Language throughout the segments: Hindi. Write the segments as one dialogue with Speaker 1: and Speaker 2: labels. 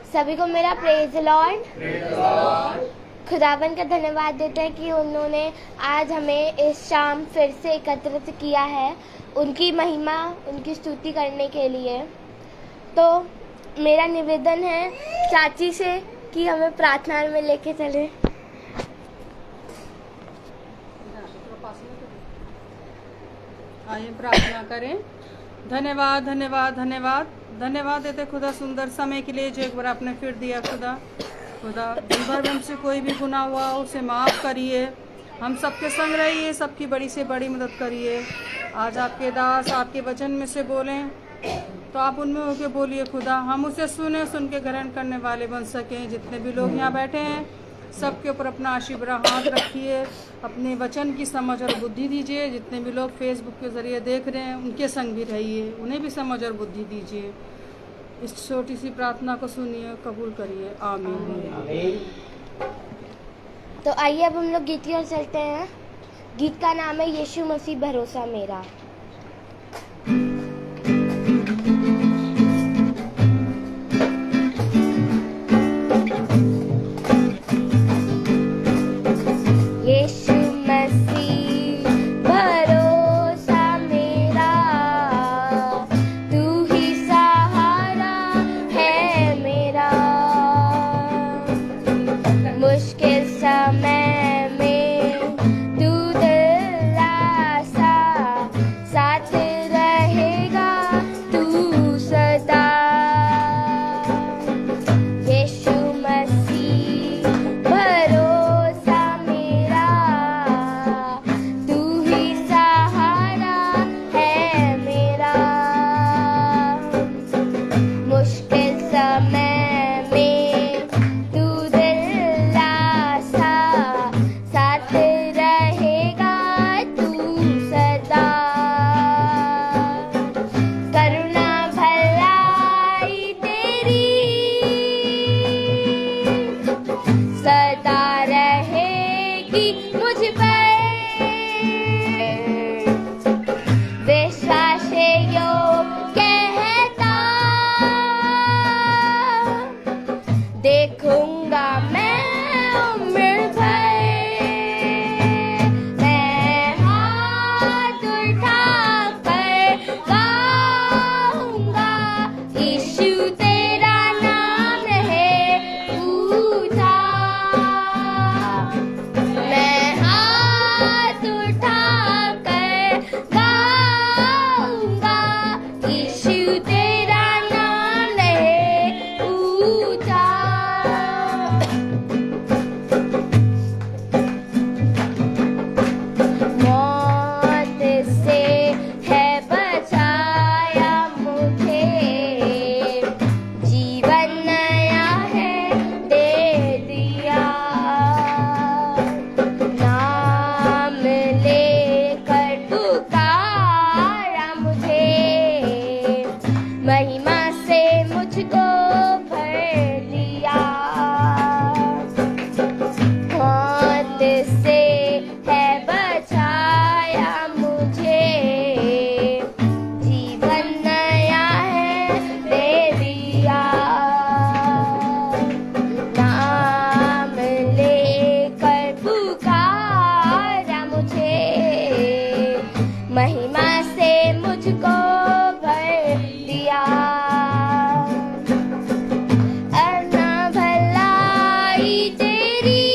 Speaker 1: सभी को मेरा प्रेज लॉर्ड। खुदावन का धन्यवाद देते हैं कि उन्होंने आज हमें इस शाम फिर से एकत्रित किया है उनकी महिमा, उनकी स्तुति करने के लिए। तो मेरा निवेदन है चाची से कि हमें प्रार्थना में लेके चले।
Speaker 2: आइए प्रार्थना करें। धन्यवाद धन्यवाद धन्यवाद धन्यवाद देते खुदा सुंदर समय के लिए जो एक बार आपने फिर दिया। खुदा दिन भर में हमसे कोई भी गुनाह हुआ उसे माफ़ करिए, हम सबके संग रहिए, सबकी बड़ी से बड़ी मदद करिए। आज आपके दास आपके वचन में से बोलें तो आप उनमें होके बोलिए खुदा, हम उसे सुने, सुन के ग्रहण करने वाले बन सकें। जितने भी लोग यहाँ बैठे हैं सबके ऊपर अपना आशीर्वाद हाथ रखिए, अपने वचन की समझ और बुद्धि दीजिए। जितने भी लोग फेसबुक के ज़रिए देख रहे हैं उनके संग भी रहिए, उन्हें भी समझ और बुद्धि दीजिए। इस छोटी सी प्रार्थना को सुनिए, कबूल करिए। आमीन।
Speaker 1: तो आइए अब हम लोग गीत की ओर चलते हैं। गीत का नाम है यीशु मसीह भरोसा मेरा। यीशु मसीह भरोसा मेरा, तू ही सहारा है मेरा। मुश्किल समय में तू दिलासा, साथ रहेगा तू सदा। यीशु मसीह भरोसा मेरा, तू ही सहारा है मेरा। मुश्किल समय में तू दिलासा, साथ रहेगा तू सदा। करुणा भलाई तेरी सदा रहेगी मुझ पर। विश्वास योग कहता, देखूंगा मैं उम्र भर। मैं हाथ उठाकर गाऊंगा, यीशु तेरा नाम है ऊंचा। मैं हाथ उठाकर गाऊंगा, यीशु तेरा नाम है ऊंचा। मौत से है बचाया मुझे, जीवन नया है दे दिया। नाम लेकर पुकारा मुझे, महिमा से मुझको भर दिया। मौत से है बचाया मुझे, जीवन नया है दे दिया। नाम लेकर पुकारा मुझे, महिमा से मुझको भर दिया। अन्ना भलाई तेरी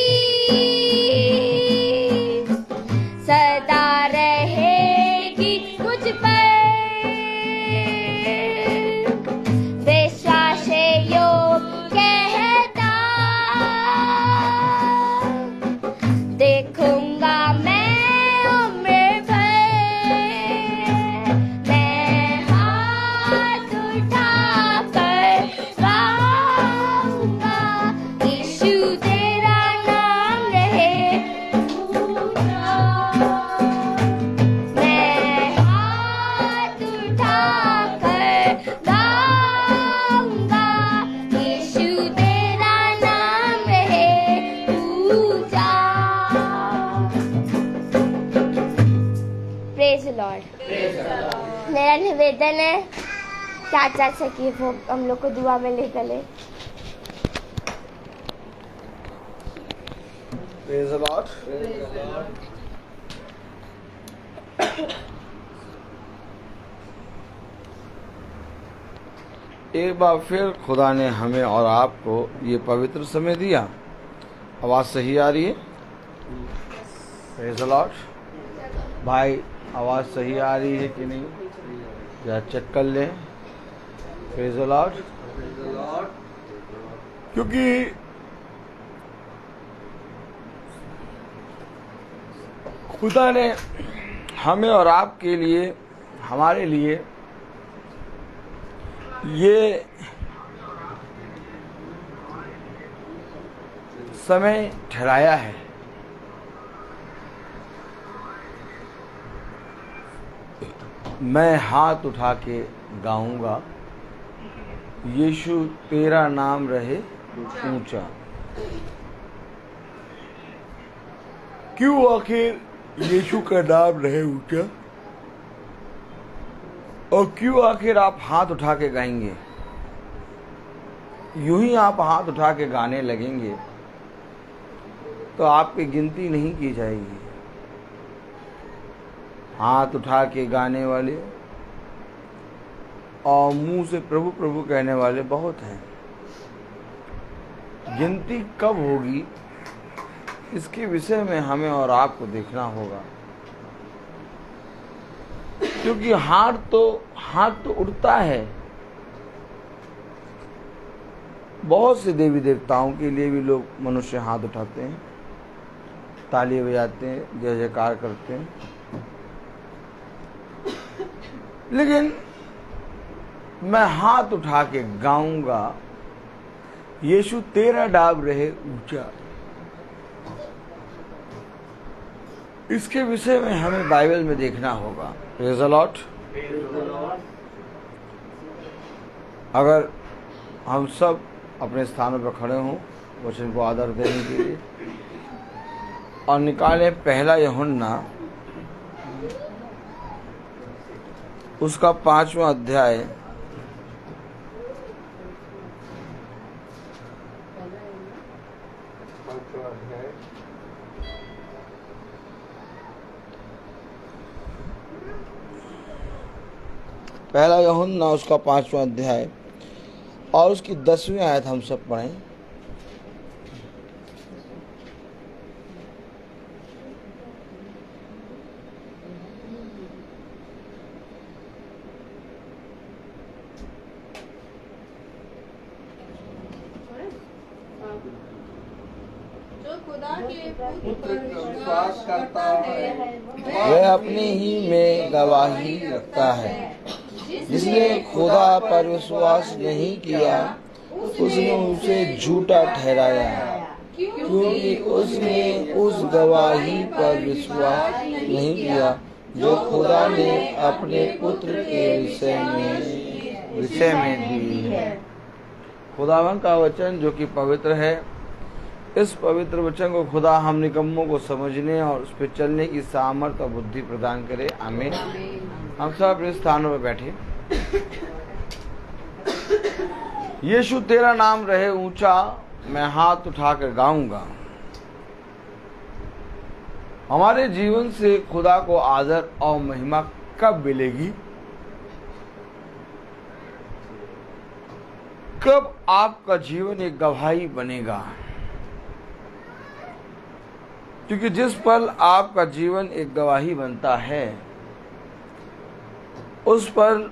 Speaker 1: सदा रहेगी मुझ पर। विश्वास योग कहता, देखूंगा मैं उम्र भर। मैं हाथ उठाकर गाऊंगा, यीशु तेरा नाम रहे ऊंचा। मैं हाथ उठाकर गाऊंगा, यीशु तेरा नाम रहे ऊंचा। Praise Lord. मेरा निवेदन है चाचा से कि वो हम लोग को दुआ में ले चले।
Speaker 3: Praise the Lord. एक बार फिर खुदा ने हमें और आपको ये पवित्र समय दिया। आवाज़ सही आ रही है? Praise the Lord. भाई आवाज़ सही आ रही है कि नहीं, या चेक कर लें। Praise the Lord. क्योंकि खुदा ने हमें और आपके लिए, हमारे लिए ये समय ठहराया है। मैं हाथ उठा के गाऊंगा, यीशु तेरा नाम रहे ऊंचा। क्यों आखिर यीशु का नाम रहे ऊंचा, और क्यों आखिर आप हाथ उठा के गाएंगे? यूं ही आप हाथ उठा के गाने लगेंगे तो आपकी गिनती नहीं की जाएगी। हाथ उठा के गाने वाले और मुंह से प्रभु प्रभु कहने वाले बहुत हैं। गिनती कब होगी, इसके विषय में हमें और आपको देखना होगा। क्योंकि हाथ तो उठता है। बहुत से देवी देवताओं के लिए भी लोग, मनुष्य हाथ उठाते हैं, ताली बजाते हैं, जय जयकार करते हैं। लेकिन मैं हाथ उठा के गाऊंगा, यीशु तेरा नाम रहे ऊंचा। इसके विषय में हमें बाइबल में देखना होगा। Praise the Lord. अगर हम सब अपने स्थानों पर खड़े हों वचन को आदर देने के लिए, और निकालें पहला यूहन्ना उसका 5वां अध्याय, पहला यूहन्ना उसका 5वां अध्याय और उसकी 10वीं आयत हम सब पढ़ें।
Speaker 2: जो खुदा के पुत्र पर विश्वास करता है
Speaker 3: वह अपने ही में गवाही रखता है। जिसने खुदा पर विश्वास नहीं किया उसने उसे झूठा ठहराया, क्योंकि उसने उस गवाही पर विश्वास नहीं किया जो खुदा ने अपने पुत्र के विषय में दी है। खुदावन का वचन जो कि पवित्र है, इस पवित्र वचन को खुदा हम निकम्मों को समझने और उस पर चलने की सामर्थ और बुद्धि प्रदान करे। आमीन। हम सब अपने स्थानों पर बैठे। यीशु तेरा नाम रहे ऊंचा, मैं हाथ उठाकर गाऊंगा। हमारे जीवन से खुदा को आदर और महिमा कब मिलेगी? कब आपका जीवन एक गवाही बनेगा? क्योंकि जिस पल आपका जीवन एक गवाही बनता है, उस पर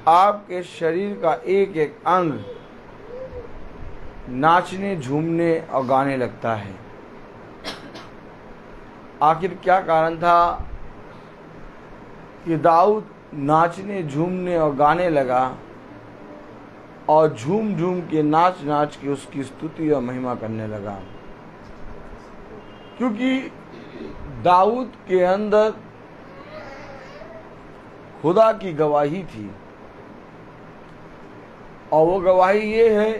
Speaker 3: आपके शरीर का एक एक अंग नाचने, झूमने और गाने लगता है। आखिर क्या कारण था कि दाऊद नाचने, झूमने और गाने लगा, और झूम झूम के, नाच नाच के उसकी स्तुति और महिमा करने लगा? क्योंकि दाऊद के अंदर खुदा की गवाही थी, और वो गवाही ये है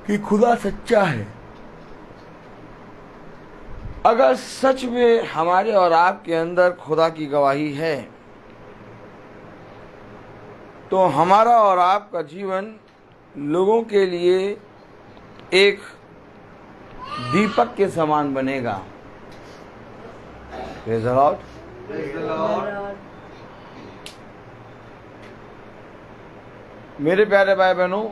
Speaker 3: कि खुदा सच्चा है। अगर सच में हमारे और आपके अंदर खुदा की गवाही है, तो हमारा और आपका जीवन लोगों के लिए एक दीपक के समान बनेगा। Praise the Lord। मेरे प्यारे भाई बहनों,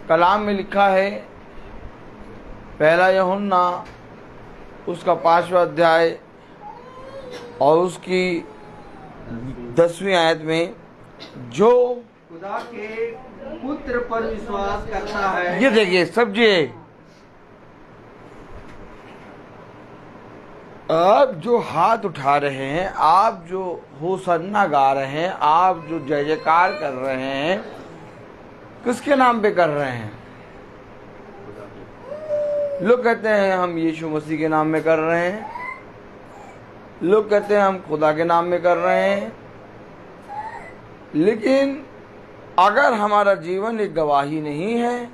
Speaker 3: कलाम में लिखा है, पहला यूहन्ना उसका 5वां अध्याय और उसकी 10वीं आयत में, जो
Speaker 4: खुदा के पुत्र पर विश्वास करता है।
Speaker 3: ये देखिए समझिए, आप जो हाथ उठा रहे हैं, आप जो होसन्ना गा रहे हैं, आप जो जय जयकार कर रहे हैं, किसके नाम पे कर रहे हैं? लोग कहते हैं हम यीशु मसीह के नाम में कर रहे हैं, लोग कहते हैं हम खुदा के नाम में कर रहे हैं। लेकिन अगर हमारा जीवन एक गवाही नहीं है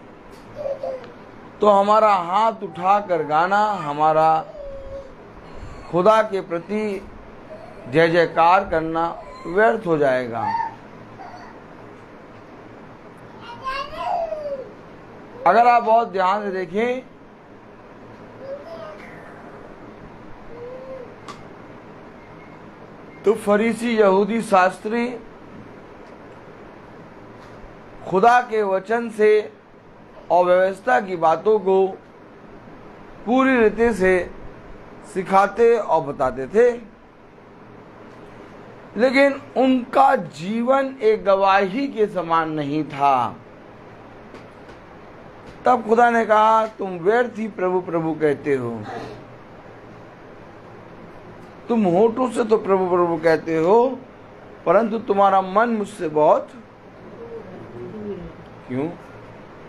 Speaker 3: तो हमारा हाथ उठाकर गाना, हमारा खुदा के प्रति जय जयकार करना व्यर्थ हो जाएगा। अगर आप बहुत ध्यान से देखें तो फरीसी यहूदी शास्त्री खुदा के वचन से और व्यवस्था की बातों को पूरी रीति से सिखाते और बताते थे, लेकिन उनका जीवन एक गवाही के समान नहीं था। तब खुदा ने कहा, तुम व्यर्थ ही प्रभु प्रभु कहते हो। तुम होठों से तो प्रभु प्रभु कहते हो, परंतु तुम्हारा मन मुझसे बहुत। क्यों?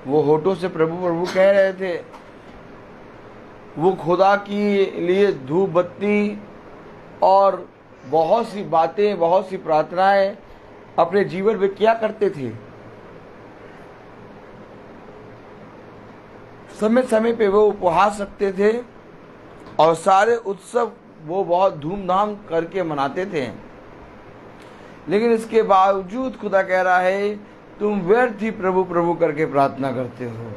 Speaker 3: वो होठों से प्रभु प्रभु कह रहे थे, वो खुदा के लिए धूप बत्ती और बहुत सी बातें, बहुत सी प्रार्थनाएं अपने जीवन में क्या करते थे। समय समय पे वो उपवास रखते थे और सारे उत्सव वो बहुत धूमधाम करके मनाते थे। लेकिन इसके बावजूद खुदा कह रहा है, तुम व्यर्थ ही प्रभु प्रभु करके प्रार्थना करते हो,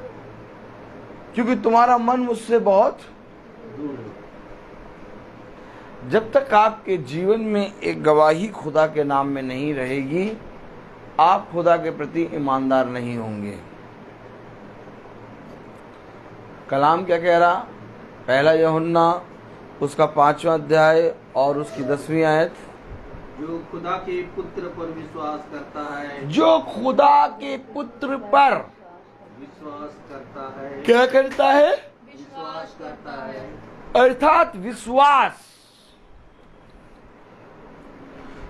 Speaker 3: क्योंकि तुम्हारा मन मुझसे बहुत दूर है। जब तक आपके जीवन में एक गवाही खुदा के नाम में नहीं रहेगी, आप खुदा के प्रति ईमानदार नहीं होंगे। कलाम क्या कह रहा? पहला यूहन्ना उसका 5वां अध्याय और उसकी 10वीं आयत,
Speaker 4: जो खुदा के पुत्र पर विश्वास करता है,
Speaker 3: जो खुदा के पुत्र पर
Speaker 4: विश्वास करता है,
Speaker 3: क्या करता है?
Speaker 4: विश्वास करता है।
Speaker 3: अर्थात विश्वास,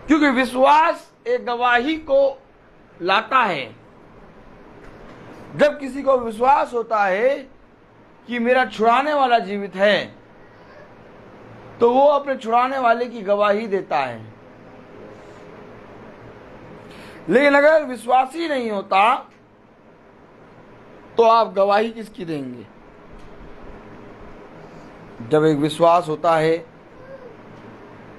Speaker 3: क्योंकि विश्वास एक गवाही को लाता है। जब किसी को विश्वास होता है कि मेरा छुड़ाने वाला जीवित है, तो वो अपने छुड़ाने वाले की गवाही देता है। लेकिन अगर विश्वास ही नहीं होता तो आप गवाही किसकी देंगे? जब एक विश्वास होता है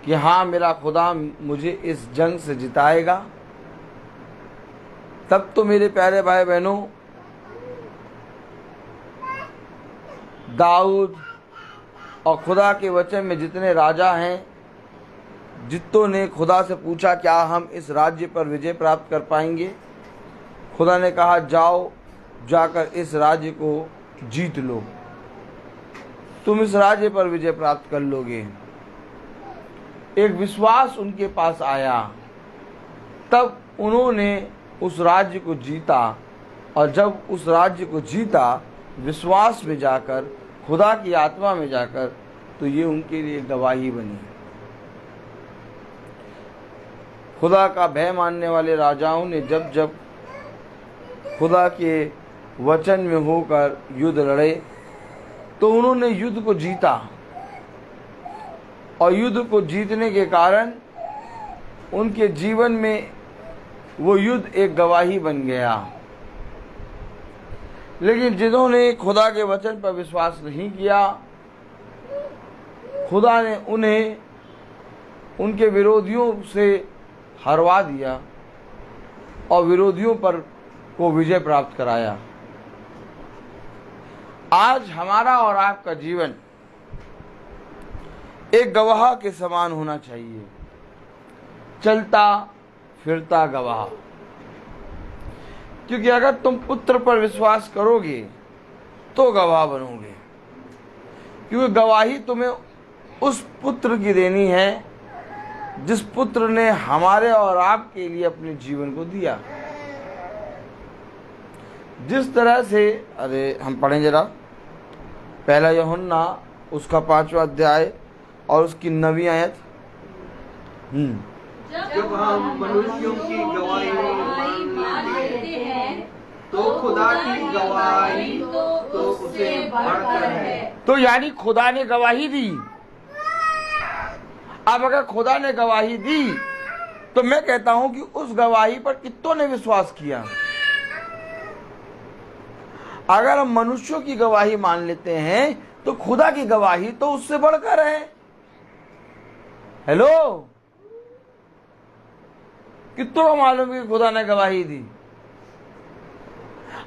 Speaker 3: कि हाँ, मेरा खुदा मुझे इस जंग से जिताएगा, तब तो मेरे प्यारे भाई बहनों, दाऊद और खुदा के वचन में जितने राजा हैं, जितों ने खुदा से पूछा क्या हम इस राज्य पर विजय प्राप्त कर पाएंगे, खुदा ने कहा जाओ, जाकर इस राज्य को जीत लो, तुम इस राज्य पर विजय प्राप्त कर लोगे। एक विश्वास उनके पास आया, तब उन्होंने उस राज्य को जीता, और जब उस राज्य को जीता विश्वास में जाकर, खुदा की आत्मा में जाकर, तो ये उनके लिए गवाही बनी। खुदा का भय मानने वाले राजाओं ने जब जब खुदा के वचन में होकर युद्ध लड़े, तो उन्होंने युद्ध को जीता, और युद्ध को जीतने के कारण उनके जीवन में वो युद्ध एक गवाही बन गया। लेकिन जिन्होंने खुदा के वचन पर विश्वास नहीं किया, खुदा ने उन्हें उनके विरोधियों से हरवा दिया और विरोधियों पर को विजय प्राप्त कराया। आज हमारा और आपका जीवन एक गवाह के समान होना चाहिए, चलता फिरता गवाह। क्योंकि अगर तुम पुत्र पर विश्वास करोगे तो गवाह बनोगे, क्योंकि गवाही तुम्हें उस पुत्र की देनी है जिस पुत्र ने हमारे और आपके लिए अपने जीवन को दिया। जिस तरह से, अरे हम पढ़ें जरा, पहला यूहन्ना उसका 5वां अध्याय और उसकी 9वीं आयत।
Speaker 4: जब हम मनुष्यों की गवाही मान लेते हैं तो खुदा की गवाही तो उसे बढ़कर है।
Speaker 3: तो यानी खुदा ने गवाही दी। अब अगर खुदा ने गवाही दी तो मैं कहता हूं कि उस गवाही पर कितनों ने विश्वास किया। अगर हम मनुष्यों की गवाही मान लेते हैं तो खुदा की गवाही तो उससे बढ़कर है। हेलो, कितनों को मालूम है कि खुदा ने गवाही दी?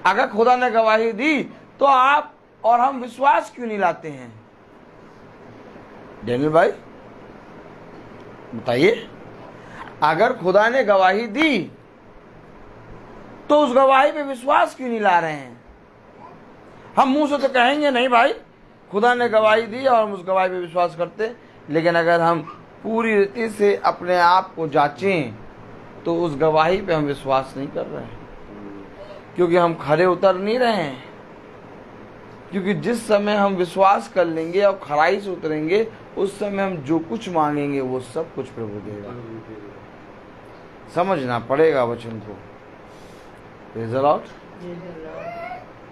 Speaker 3: अगर खुदा ने गवाही दी तो आप और हम विश्वास क्यों नहीं लाते हैं? डेनियल भाई बताइए, अगर खुदा ने गवाही दी तो उस गवाही पे विश्वास क्यों नहीं ला रहे हैं? हम मुंह से तो कहेंगे नहीं भाई खुदा ने गवाही दी और हम उस गवाही पे विश्वास करते, लेकिन अगर हम पूरी रीति से अपने आप को जांचें तो उस गवाही पे हम विश्वास नहीं कर रहे हैं, क्योंकि हम खरे उतर नहीं रहे हैं। क्योंकि जिस समय हम विश्वास कर लेंगे और खराई से उतरेंगे उस समय हम जो कुछ मांगेंगे वो सब कुछ प्रभु देगा। समझना पड़ेगा वचन को। Praise the Lord,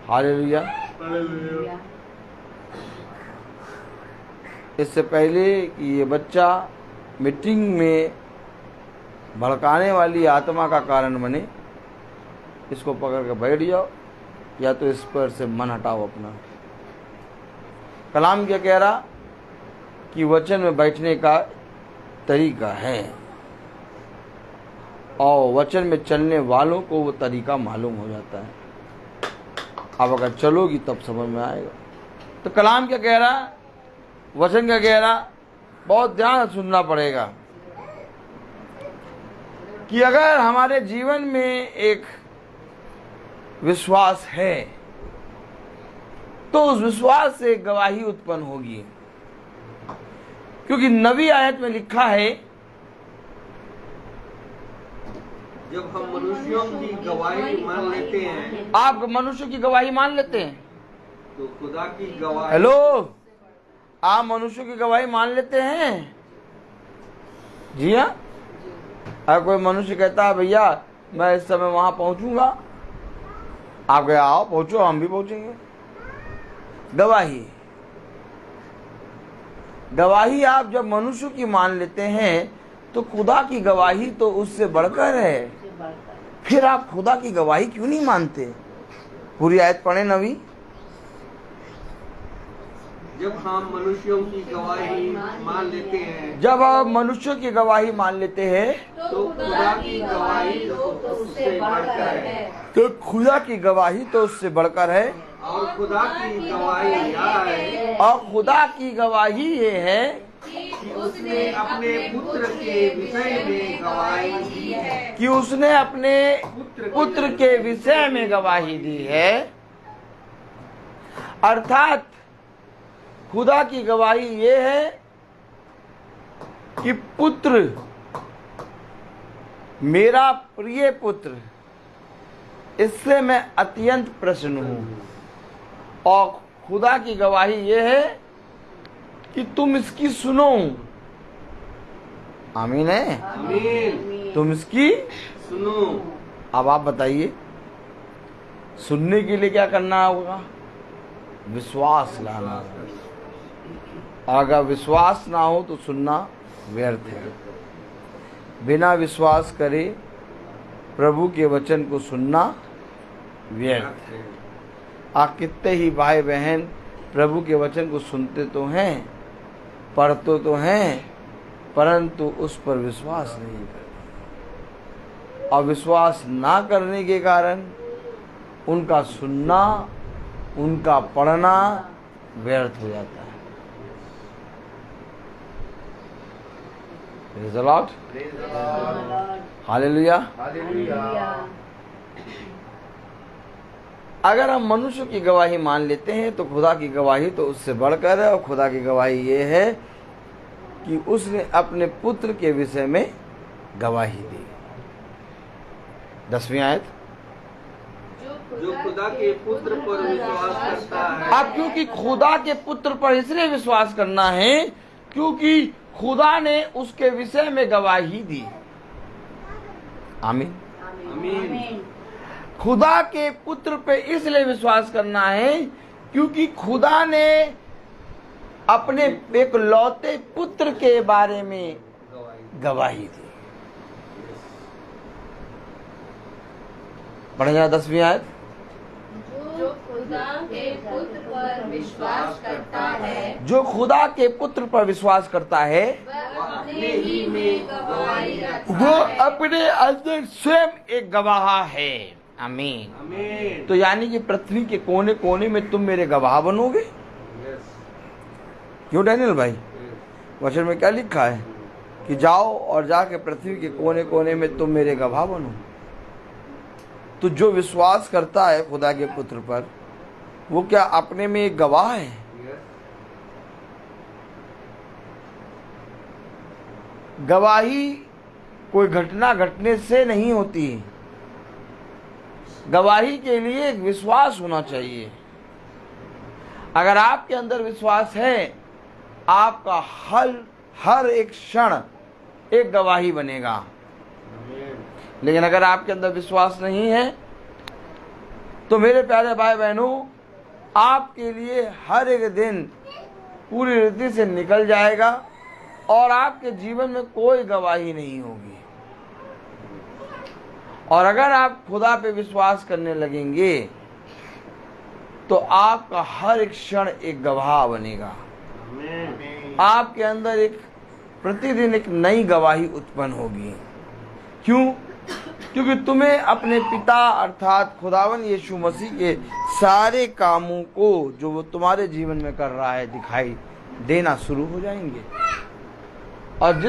Speaker 3: hallelujah. इससे पहले कि ये बच्चा मीटिंग में भड़काने वाली आत्मा का कारण बने, इसको पकड़ के बैठ जाओ या तो इस पर से मन हटाओ अपना। कलाम क्या कह रहा कि वचन में बैठने का तरीका है और वचन में चलने वालों को वो तरीका मालूम हो जाता है। अब अगर चलोगी तब समझ में आएगा। तो कलाम क्या कह रहा, वचन क्या कह रहा, बहुत ध्यान से सुनना पड़ेगा कि अगर हमारे जीवन में एक विश्वास है तो उस विश्वास से गवाही उत्पन्न होगी। क्योंकि 9वीं आयत में लिखा है,
Speaker 4: जब हम मनुष्यों की गवाही मान लेते हैं,
Speaker 3: आप मनुष्य की गवाही मान लेते हैं
Speaker 4: तो खुदा की गवाही।
Speaker 3: हेलो, आप मनुष्य की गवाही मान लेते हैं? जी हाँ। अगर कोई मनुष्य कहता है भैया मैं इस समय वहां पहुंचूंगा, आप गए आओ पहुंचो, हम भी पहुंचेंगे। गवाही, गवाही आप जब मनुष्य की मान लेते हैं तो खुदा की गवाही तो उससे बढ़कर है। फिर आप खुदा की गवाही क्यों नहीं मानते? पूरी आयत पढ़े 9वीं।
Speaker 4: जब हम मनुष्यों की गवाही मान लेते हैं,
Speaker 3: जब आप मनुष्यों की गवाही मान लेते हैं
Speaker 4: तो खुदा की गवाही तो उससे बढ़कर है।
Speaker 3: तो खुदा की गवाही तो उससे बढ़कर है।
Speaker 4: और खुदा की गवाही यह है,
Speaker 3: और खुदा की गवाही ये है
Speaker 4: कि उसने अपने पुत्र के विषय में गवाही दी है।
Speaker 3: कि उसने अपने पुत्र के विषय में गवाही दी है। अर्थात खुदा की गवाही ये है कि पुत्र, मेरा प्रिय पुत्र, इससे मैं अत्यंत प्रसन्न हूं। और खुदा की गवाही ये है कि तुम इसकी सुनो। आमीन है।
Speaker 4: आमीन।
Speaker 3: तुम इसकी
Speaker 4: सुनो।
Speaker 3: अब आप बताइए, सुनने के लिए क्या करना होगा? विश्वास लाना होगा। अगर विश्वास ना हो तो सुनना व्यर्थ है। बिना विश्वास करे प्रभु के वचन को सुनना व्यर्थ है। आप कितने ही भाई बहन प्रभु के वचन को सुनते तो हैं, पढ़ते तो हैं, परंतु उस पर विश्वास नहीं करते। और विश्वास ना करने के कारण उनका सुनना उनका पढ़ना व्यर्थ हो जाता है। Praise the Lord. हालेलुया। अगर हम मनुष्य की गवाही मान लेते हैं तो खुदा की गवाही तो उससे बढ़कर है, और खुदा की गवाही ये है कि उसने अपने पुत्र के विषय में गवाही दी। 10वीं आयत,
Speaker 4: जो खुदा के पुत्र पर विश्वास करता है।
Speaker 3: अब क्योंकि खुदा के पुत्र पर इसलिए विश्वास करना है क्योंकि खुदा ने उसके विषय में गवाही दी। आमीन।
Speaker 4: आमीन।
Speaker 3: खुदा के पुत्र पे इसलिए विश्वास करना है क्योंकि खुदा ने अपने एक लौते पुत्र के बारे में गवाही दी। पढ़ेगा 10वीं आयत,
Speaker 5: जो खुदा के पुत्र पर विश्वास करता है
Speaker 3: जो खुदा के पुत्र पर विश्वास करता है
Speaker 5: वह अपने ही में गवाही रखता
Speaker 3: वो
Speaker 5: है।
Speaker 3: अपने अंदर स्वयं एक गवाह है। आमीन।
Speaker 4: आमीन।
Speaker 3: तो यानी कि पृथ्वी के कोने कोने में तुम मेरे गवाह बनोगे।
Speaker 4: यस।
Speaker 3: क्यों डैनियल भाई, वचन में क्या लिखा है कि जाओ और जाके पृथ्वी के कोने कोने में तुम मेरे गवाह बनो। तो जो विश्वास करता है खुदा के पुत्र पर, वो क्या अपने में एक गवाह है?
Speaker 4: यस।
Speaker 3: गवाही कोई घटना घटने से नहीं होती। गवाही के लिए एक विश्वास होना चाहिए। अगर आपके अंदर विश्वास है, आपका हर एक क्षण एक गवाही बनेगा।
Speaker 4: आमीन।
Speaker 3: लेकिन अगर आपके अंदर विश्वास नहीं है तो मेरे प्यारे भाई बहनों, आपके लिए हर एक दिन पूरी रीति से निकल जाएगा और आपके जीवन में कोई गवाही नहीं होगी। और अगर आप खुदा पे विश्वास करने लगेंगे तो आपका हर एक क्षण एक गवाह बनेगा।
Speaker 4: आमीन।
Speaker 3: आपके अंदर एक प्रतिदिन एक नई गवाही उत्पन्न होगी। क्यों? क्योंकि तुम्हें अपने पिता अर्थात खुदावन यीशु मसीह के सारे कामों को जो वो तुम्हारे जीवन में कर रहा है दिखाई देना शुरू हो जाएंगे। और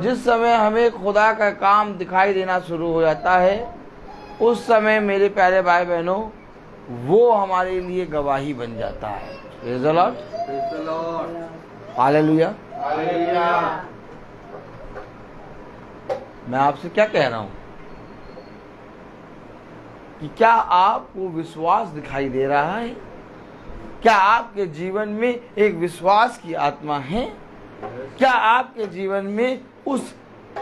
Speaker 3: जिस समय हमें खुदा का काम दिखाई देना शुरू हो जाता है, उस समय मेरे प्यारे भाई बहनों, वो हमारे लिए गवाही बन जाता है। Praise the Lord.
Speaker 4: Praise the Lord.
Speaker 3: Hallelujah.
Speaker 4: Hallelujah.
Speaker 3: मैं आपसे क्या कह रहा हूं कि क्या आपको विश्वास दिखाई दे रहा है? क्या आपके जीवन में एक विश्वास की आत्मा है? क्या आपके जीवन में उस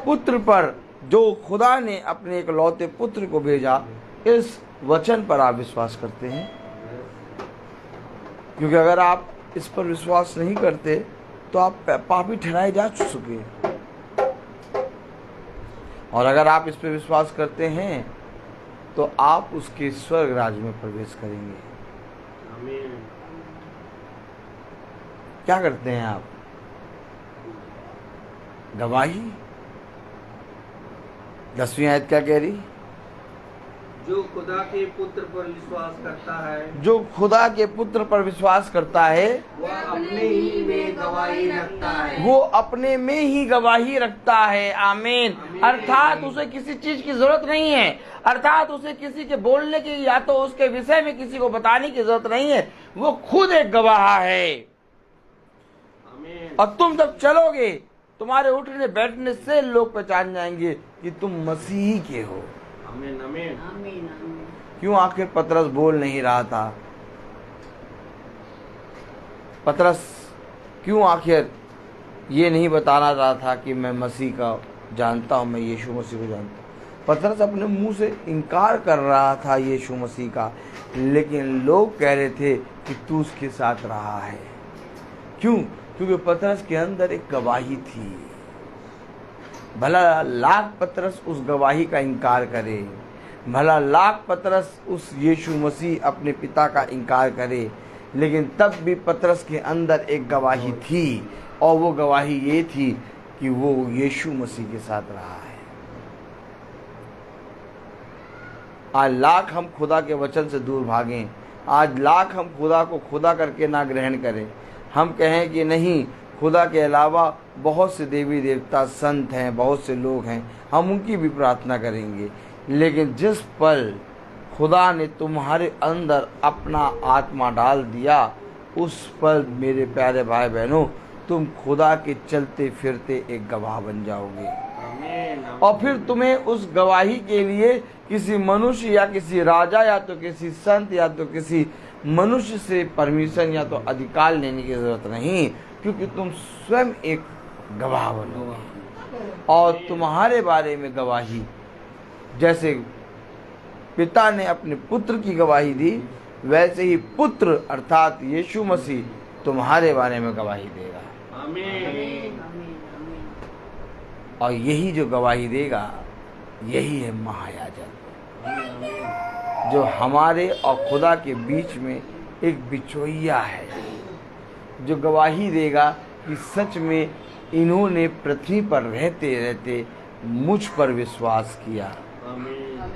Speaker 3: पुत्र पर जो खुदा ने अपने एक लौते पुत्र को भेजा, इस वचन पर आप विश्वास करते हैं? क्योंकि अगर आप इस पर विश्वास नहीं करते तो आप पापी ठहराए जा चुके हैं। और अगर आप इस पर विश्वास करते हैं तो आप उसके स्वर्ग राज्य में प्रवेश करेंगे।
Speaker 4: आमीन।
Speaker 3: क्या करते हैं आप? गवाही। 10वीं आयत क्या कह रही?
Speaker 4: जो खुदा के पुत्र पर विश्वास करता है,
Speaker 3: जो खुदा के पुत्र पर विश्वास करता है
Speaker 4: वह अपने ही में गवाही रखता है।
Speaker 3: वो अपने में ही गवाही रखता है। आमीन। अर्थात उसे किसी चीज की जरूरत नहीं है, अर्थात उसे किसी के बोलने की या तो उसके विषय में किसी को बताने की जरूरत नहीं है। वो खुद एक गवाह है।
Speaker 4: आमीन।
Speaker 3: और तुम जब चलोगे, तुम्हारे उठने बैठने से लोग पहचान जाएंगे कि तुम मसीही के हो।
Speaker 4: आमीन। आमीन।
Speaker 3: क्यों आखिर पतरस बोल नहीं रहा था? पतरस क्यों आखिर ये नहीं बताना रहा था कि मैं मसीह का जानता हूँ, मैं यीशु मसीह को जानता हूँ? पतरस अपने मुंह से इनकार कर रहा था यीशु मसीह का, लेकिन लोग कह रहे थे कि तू उसके साथ रहा है। क्यों? क्योंकि पतरस के अंदर एक गवाही थी। भला लाख पतरस उस गवाही का इनकार करे, भला लाख पतरस उस यीशु मसीह अपने पिता का इनकार करे, लेकिन तब भी पतरस के अंदर एक गवाही थी, और वो गवाही ये थी कि वो यीशु मसीह के साथ रहा है। आज लाख हम खुदा के वचन से दूर भागें, आज लाख हम खुदा को खुदा करके ना ग्रहण करें, हम कहें कि नहीं खुदा के अलावा बहुत से देवी देवता संत हैं, बहुत से लोग हैं, हम उनकी भी प्रार्थना करेंगे। लेकिन जिस पल खुदा ने तुम्हारे अंदर अपना आत्मा डाल दिया, उस पल मेरे प्यारे भाई बहनों तुम खुदा के चलते फिरते एक गवाह बन जाओगे। और फिर तुम्हें उस गवाही के लिए किसी मनुष्य या किसी राजा या तो किसी संत या तो किसी मनुष्य से परमिशन या तो अधिकार लेने की जरूरत नहीं, क्योंकि तुम स्वयं एक गवाह बनोगे। और तुम्हारे बारे में गवाही, जैसे पिता ने अपने पुत्र की गवाही दी, वैसे ही पुत्र अर्थात यीशु मसीह तुम्हारे बारे में गवाही देगा। और यही जो गवाही देगा यही है महायाजक, जो हमारे और खुदा के बीच में एक बिचौलिया है, जो गवाही देगा कि सच में इन्होंने पृथ्वी पर रहते रहते मुझ पर विश्वास किया।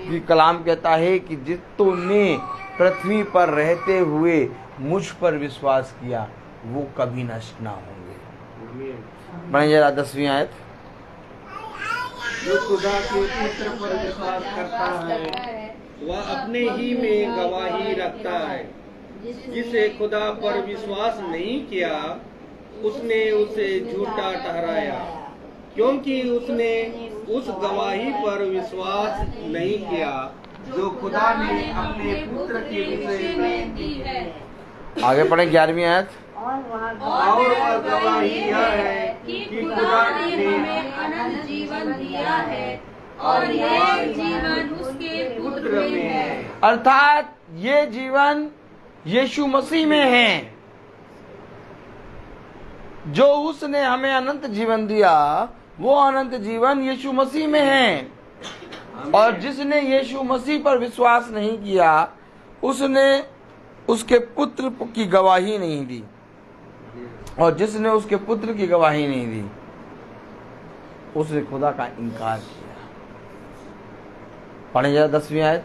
Speaker 3: कि कलाम कहता है कि जितों ने पृथ्वी पर रहते हुए मुझ पर विश्वास किया वो कभी नष्ट ना होंगे। पढ़ें जरा 10वीं आयत।
Speaker 4: जो खुदा के पुत्र पर विश्वास करता है वह अपने ही में गवाही रखता है। जिसे खुदा पर विश्वास नहीं किया उसने उसे झूठा ठहराया, क्योंकि उसने उस गवाही पर विश्वास नहीं किया जो खुदा ने अपने पुत्र के विषय में दी है।
Speaker 3: आगे पढ़ें 11वीं आयत।
Speaker 4: और वह गवाही यह है कि खुदा ने
Speaker 5: हमें अनंत जीवन दिया है और यह जीवन उसके पुत्र में है।
Speaker 3: अर्थात ये जीवन यीशु मसीह में है। जो उसने हमें अनंत जीवन दिया वो अनंत जीवन यीशु मसीह में है। और जिसने यीशु मसीह पर विश्वास नहीं किया उसने उसके पुत्र की गवाही नहीं दी, और जिसने उसके पुत्र की गवाही नहीं दी उसने खुदा का इनकार किया। पढ़ें जरा 10वीं आयत।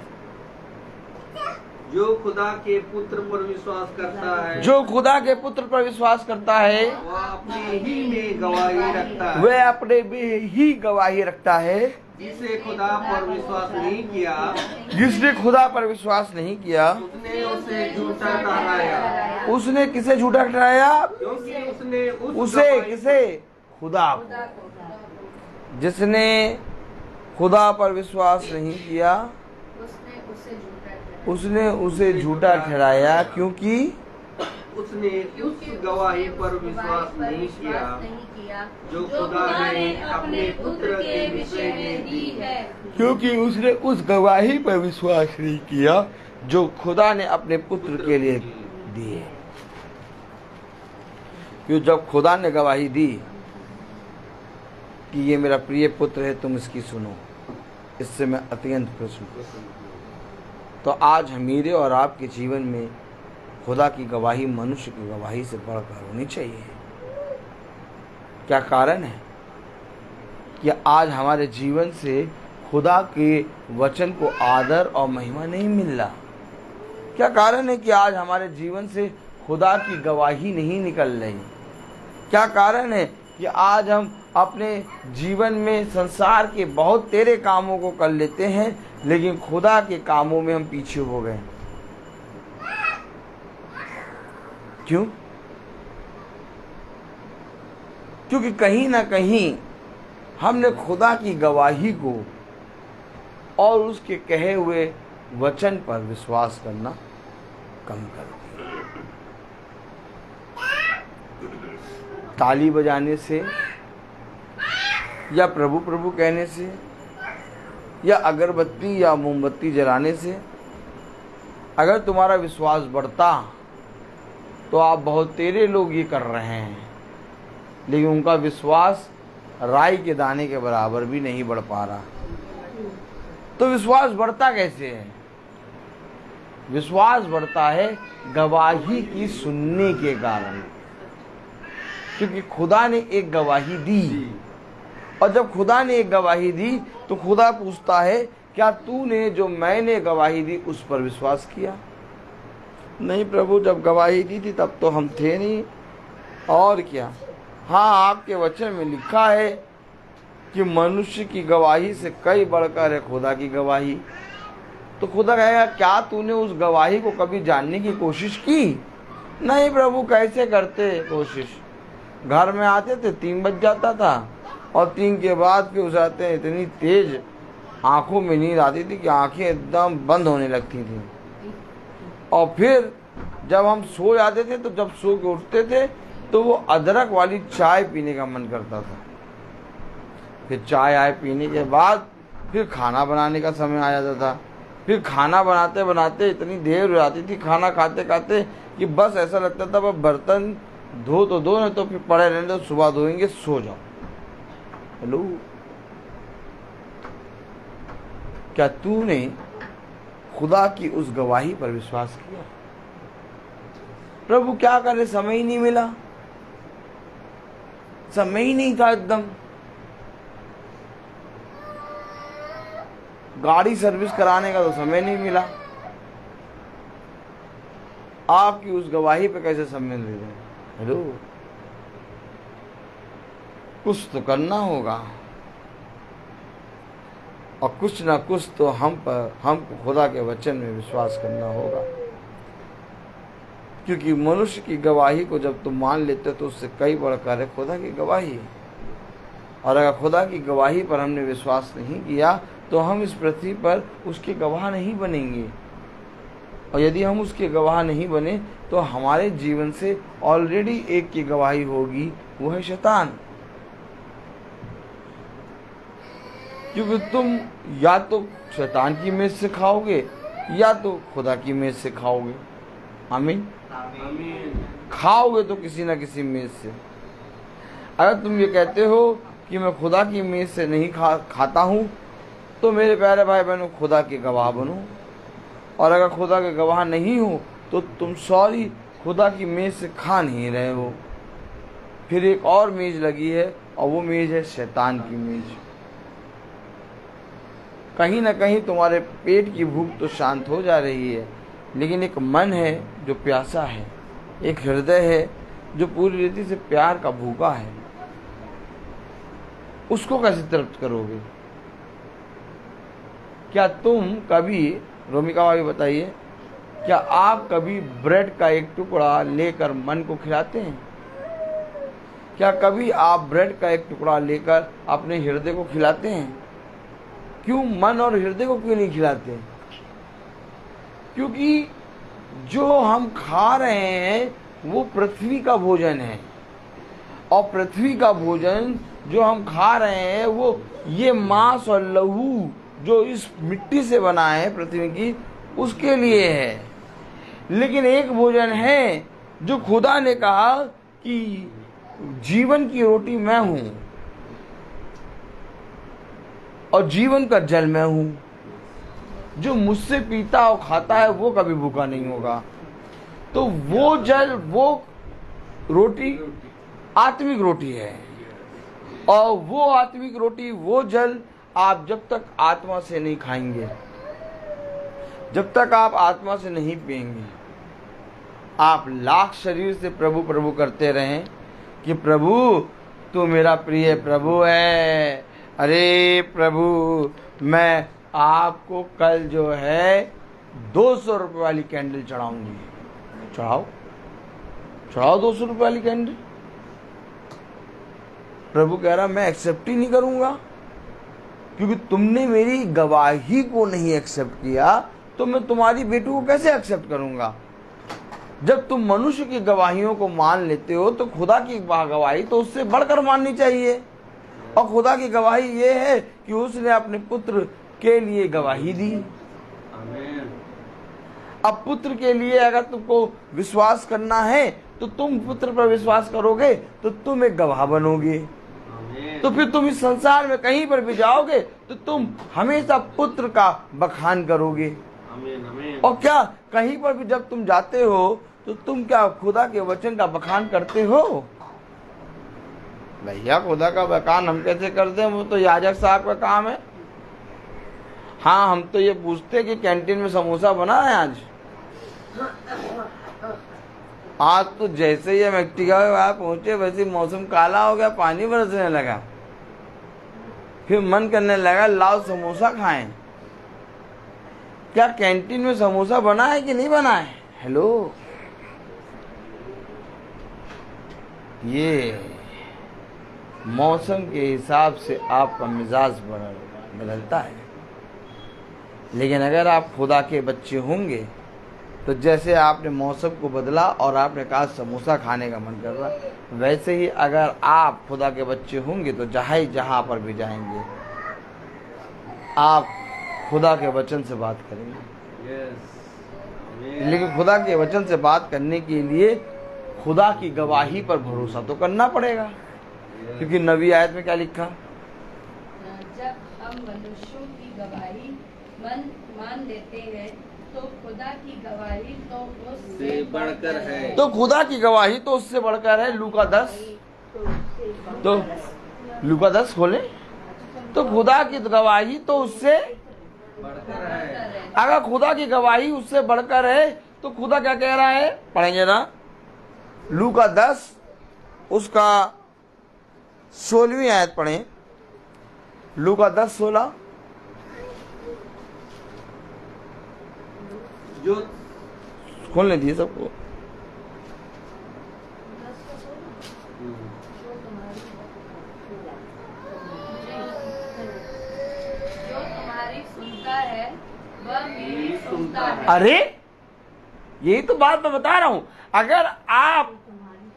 Speaker 4: जो खुदा के पुत्र पर विश्वास करता है,
Speaker 3: जो खुदा के पुत्र पर विश्वास करता है
Speaker 4: वह अपने ही में गवाही रखता है।
Speaker 3: वह अपने में ही गवाही रखता है।
Speaker 4: जिसे खुदा पर विश्वास नहीं किया
Speaker 3: जिसने खुदा पर विश्वास नहीं किया
Speaker 4: उसने उसे झूठा ठहराया,
Speaker 3: उसने किसे झूठा ठहराया?
Speaker 4: क्योंकि उसने
Speaker 3: उसे किसे? खुदा को। जिसने खुदा पर विश्वास नहीं किया उसने उसे झूठा ठहराया, क्योंकि
Speaker 4: उसने उस गवाही पर विश्वास नहीं किया जो खुदा ने अपने पुत्र के विषय में दी है।
Speaker 3: क्योंकि उसने उस गवाही पर विश्वास नहीं किया जो खुदा ने अपने पुत्र के लिए दी है। क्यों? जब खुदा ने गवाही दी कि ये मेरा प्रिय पुत्र है, तुम इसकी सुनो, इससे मैं अत्यंत खुश हूँ, तो आज मेरे और आपके जीवन में खुदा की गवाही मनुष्य की गवाही से बढ़कर होनी चाहिए। क्या कारण है कि आज हमारे जीवन से खुदा के वचन को आदर और महिमा नहीं मिल रहा? क्या कारण है कि आज हमारे जीवन से खुदा की गवाही नहीं निकल रही? क्या कारण है कि आज हम अपने जीवन में संसार के बहुत तेरे कामों को कर लेते हैं लेकिन खुदा के कामों में हम पीछे हो गए? क्यों? क्योंकि कहीं ना कहीं हमने खुदा की गवाही को और उसके कहे हुए वचन पर विश्वास करना कम कर दिया। ताली बजाने से या प्रभु प्रभु कहने से या अगरबत्ती या मोमबत्ती जलाने से अगर तुम्हारा विश्वास बढ़ता तो आप बहुत तेरे लोग ये कर रहे हैं, लेकिन उनका विश्वास राई के दाने के बराबर भी नहीं बढ़ पा रहा। तो विश्वास बढ़ता कैसे है? विश्वास बढ़ता है गवाही की सुनने के कारण, क्योंकि खुदा ने एक गवाही दी। और जब खुदा ने एक गवाही दी तो खुदा पूछता है क्या तूने जो मैंने गवाही दी उस पर विश्वास किया? नहीं प्रभु, जब गवाही दी थी तब तो हम थे नहीं। और क्या? हाँ, आपके वचन में लिखा है कि मनुष्य की गवाही से कई बढ़कर है खुदा की गवाही। तो खुदा कहेगा, क्या तूने उस गवाही को कभी जानने की कोशिश की? नहीं प्रभु, कैसे करते कोशिश? घर में आते थे 3 बज जाता था और 3 के बाद फिर उस आते इतनी तेज आंखों में नींद आती थी कि आंखें एकदम बंद होने लगती थी। और फिर जब हम सो जाते थे तो जब सो के उठते थे तो वो अदरक वाली चाय पीने का मन करता था। फिर चाय आए पीने के बाद फिर खाना बनाने का समय आ जाता था। फिर खाना बनाते बनाते इतनी देर हो जाती थी खाना खाते खाते कि बस ऐसा लगता था बस बर्तन धो तो दो, नहीं तो फिर पड़े रहने दो, सुबह धोएंगे, सो जाओ। हेलो, क्या तूने खुदा की उस गवाही पर विश्वास किया? प्रभु क्या करे, समय ही नहीं मिला, समय ही नहीं था एकदम। गाड़ी सर्विस कराने का तो समय नहीं मिला। आपकी उस गवाही पे कैसे समय दे दें? हेलो, कुछ तो करना होगा और कुछ ना कुछ तो हमको खुदा के वचन में विश्वास करना होगा। क्योंकि मनुष्य की गवाही को जब तुम मान लेते हो तो उससे कई बढ़कर है खुदा की गवाही। और अगर खुदा की गवाही पर हमने विश्वास नहीं किया तो हम इस पृथ्वी पर उसके गवाह नहीं बनेंगे। और यदि हम उसके गवाह नहीं बने तो हमारे जीवन से ऑलरेडी एक की गवाही होगी, वो है शैतान। क्योंकि तुम या तो शैतान की मेज से खाओगे या तो खुदा की मेज से खाओगे। आमीन। खाओगे तो किसी ना किसी मेज से। अगर तुम ये कहते हो कि मैं खुदा की मेज से नहीं खाता हूँ तो मेरे प्यारे भाई बहनों, खुदा के गवाह बनो। और अगर खुदा के गवाह नहीं हो तो तुम सॉरी खुदा की मेज से खा नहीं रहे हो। फिर एक और मेज लगी है और वो मेज है शैतान की मेज। कहीं ना कहीं तुम्हारे पेट की भूख तो शांत हो जा रही है, लेकिन एक मन है जो प्यासा है, एक हृदय है जो पूरी रीति से प्यार का भूखा है। उसको कैसे तृप्त करोगे? क्या तुम कभी, रोमिका भाभी बताइए, क्या आप कभी ब्रेड का एक टुकड़ा लेकर मन को खिलाते हैं? क्या कभी आप ब्रेड का एक टुकड़ा लेकर अपने हृदय को खिलाते हैं? क्यों मन और हृदय को क्यों नहीं खिलाते? क्योंकि जो हम खा रहे हैं वो पृथ्वी का भोजन है, और पृथ्वी का भोजन जो हम खा रहे हैं वो ये मांस और लहू जो इस मिट्टी से बना है पृथ्वी की, उसके लिए है। लेकिन एक भोजन है जो खुदा ने कहा कि जीवन की रोटी मैं हूं और जीवन का जल मैं हूं। जो मुझसे पीता और खाता है वो कभी भूखा नहीं होगा। तो वो जल, वो रोटी आत्मिक रोटी है, और वो आत्मिक रोटी, वो जल आप जब तक आत्मा से नहीं खाएंगे, जब तक आप आत्मा से नहीं पिएंगे, आप लाख शरीर से प्रभु प्रभु करते रहें कि प्रभु तू मेरा प्रिय प्रभु है, अरे प्रभु मैं आपको कल जो है 200 रुपये वाली कैंडल चढ़ाऊंगी। चढ़ाओ 200 रुपये वाली कैंडल। प्रभु कह रहा मैं एक्सेप्ट ही नहीं करूंगा, क्योंकि तुमने मेरी गवाही को नहीं एक्सेप्ट किया तो मैं तुम्हारी बेटी को कैसे एक्सेप्ट करूंगा। जब तुम मनुष्य की गवाहियों को मान लेते हो तो खुदा की गवाही तो उससे बढ़कर माननी चाहिए। और खुदा की गवाही ये है कि उसने अपने पुत्र के लिए गवाही दी। अब पुत्र के लिए अगर तुमको विश्वास करना है तो तुम पुत्र पर विश्वास करोगे तो तुम एक गवाह बनोगे। तो फिर तुम इस संसार में कहीं पर भी जाओगे तो तुम हमेशा पुत्र का बखान करोगे। और क्या कहीं पर भी जब तुम जाते हो तो तुम क्या खुदा के वचन का बखान करते हो? भैया खुदा का बखान हम कैसे करते हैं, वो तो याजक साहब का काम है। हाँ, हम तो ये पूछते कि कैंटीन में समोसा बना है आज। आज तो जैसे ही हम एक्टिवा वहां पहुंचे वैसे ही मौसम काला हो गया, पानी बरसने लगा। फिर मन करने लगा लाओ समोसा खाएं। क्या कैंटीन में समोसा बना है कि नहीं बना है? हेलो, ये मौसम के हिसाब से आपका मिजाज बदलता है। लेकिन अगर आप खुदा के बच्चे होंगे तो जैसे आपने मौसम को बदला और आपने कहा समोसा खाने का मन कर रहा, वैसे ही अगर आप खुदा के बच्चे होंगे तो जहाँ पर भी जाएंगे आप खुदा के वचन से बात करेंगे। लेकिन खुदा के वचन से बात करने के लिए खुदा की गवाही पर भरोसा तो करना पड़ेगा, क्योंकि नबी आयत में क्या लिखा?
Speaker 5: जब हम मनुष्यों की गवाही मान लेते हैं तो खुदा की गवाही तो उससे बढ़कर है।
Speaker 3: तो खुदा की गवाही तो उससे बढ़कर है। लूका 10, तो लूका 10 खोले तो खुदा की गवाही तो उससे
Speaker 4: बढ़कर है।
Speaker 3: अगर खुदा की गवाही उससे बढ़कर है तो खुदा क्या कह रहा है? पढ़ेंगे ना, लूका 10 उसका 16वीं आयत पढ़ें। लूका 10:16।
Speaker 4: जो
Speaker 3: खोलने दिए सबको।
Speaker 5: जो तुम्हारी सुनता है वह मेरी सुनता है।
Speaker 3: अरे यही तो बात मैं बता रहा हूं। अगर आप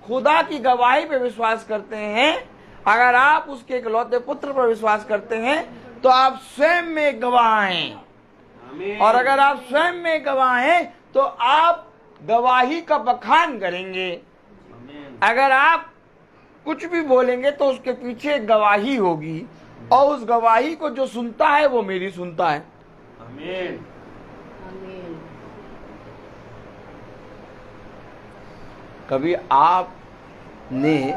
Speaker 3: खुदा की गवाही पे विश्वास करते हैं, अगर आप उसके इकलौते पुत्र पर विश्वास करते हैं तो आप स्वयं में गवाह हैं। और अगर आप स्वयं में गवाह हैं तो आप गवाही का बखान करेंगे। अगर आप कुछ भी बोलेंगे तो उसके पीछे एक गवाही होगी, और उस गवाही को जो सुनता है वो मेरी सुनता है।
Speaker 4: आमीन।
Speaker 3: कभी आपने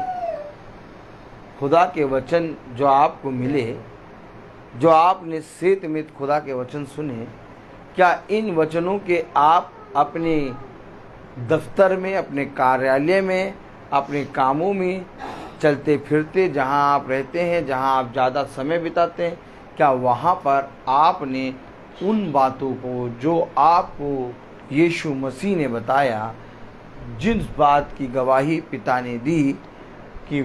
Speaker 3: खुदा के वचन जो आपको मिले, जो आपने सेतमित खुदा के वचन सुने, क्या इन वचनों के आप अपने दफ्तर में, अपने कार्यालय में, अपने कामों में चलते फिरते जहां आप रहते हैं, जहां आप ज़्यादा समय बिताते हैं, क्या वहां पर आपने उन बातों को जो आपको यीशु मसीह ने बताया, जिस बात की गवाही पिता ने दी कि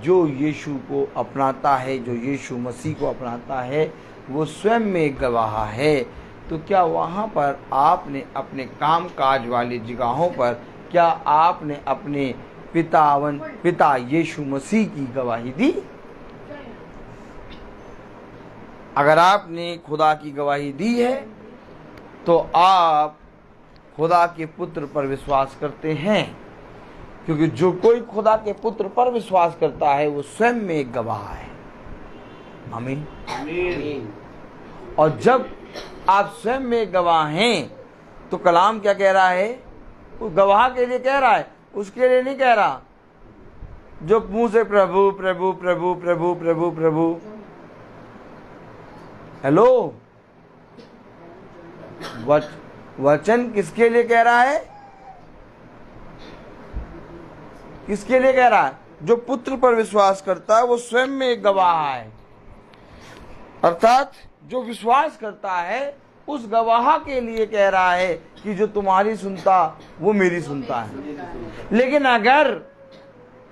Speaker 3: जो यीशु को अपनाता है, जो यीशु मसीह को अपनाता है, वो स्वयं में गवाह है, तो क्या वहाँ पर आपने अपने काम काज वाली जगहों पर क्या आपने अपने पिता यीशु मसीह की गवाही दी? अगर आपने खुदा की गवाही दी है तो आप खुदा के पुत्र पर विश्वास करते हैं, क्योंकि जो कोई खुदा के पुत्र पर विश्वास करता है वो स्वयं में एक गवाह है। आमीन। और जब आप स्वयं में गवाह हैं तो कलाम क्या कह रहा है? वो गवाह के लिए कह रहा है, उसके लिए नहीं कह रहा जो मुंह से प्रभु प्रभु प्रभु प्रभु प्रभु प्रभु। हेलो, वचन किसके लिए कह रहा है? किसके लिए कह रहा है? जो पुत्र पर विश्वास करता है वो स्वयं में एक गवाह है। अर्थात जो विश्वास करता है उस गवाह के लिए कह रहा है कि जो तुम्हारी सुनता वो मेरी सुनता है। लेकिन अगर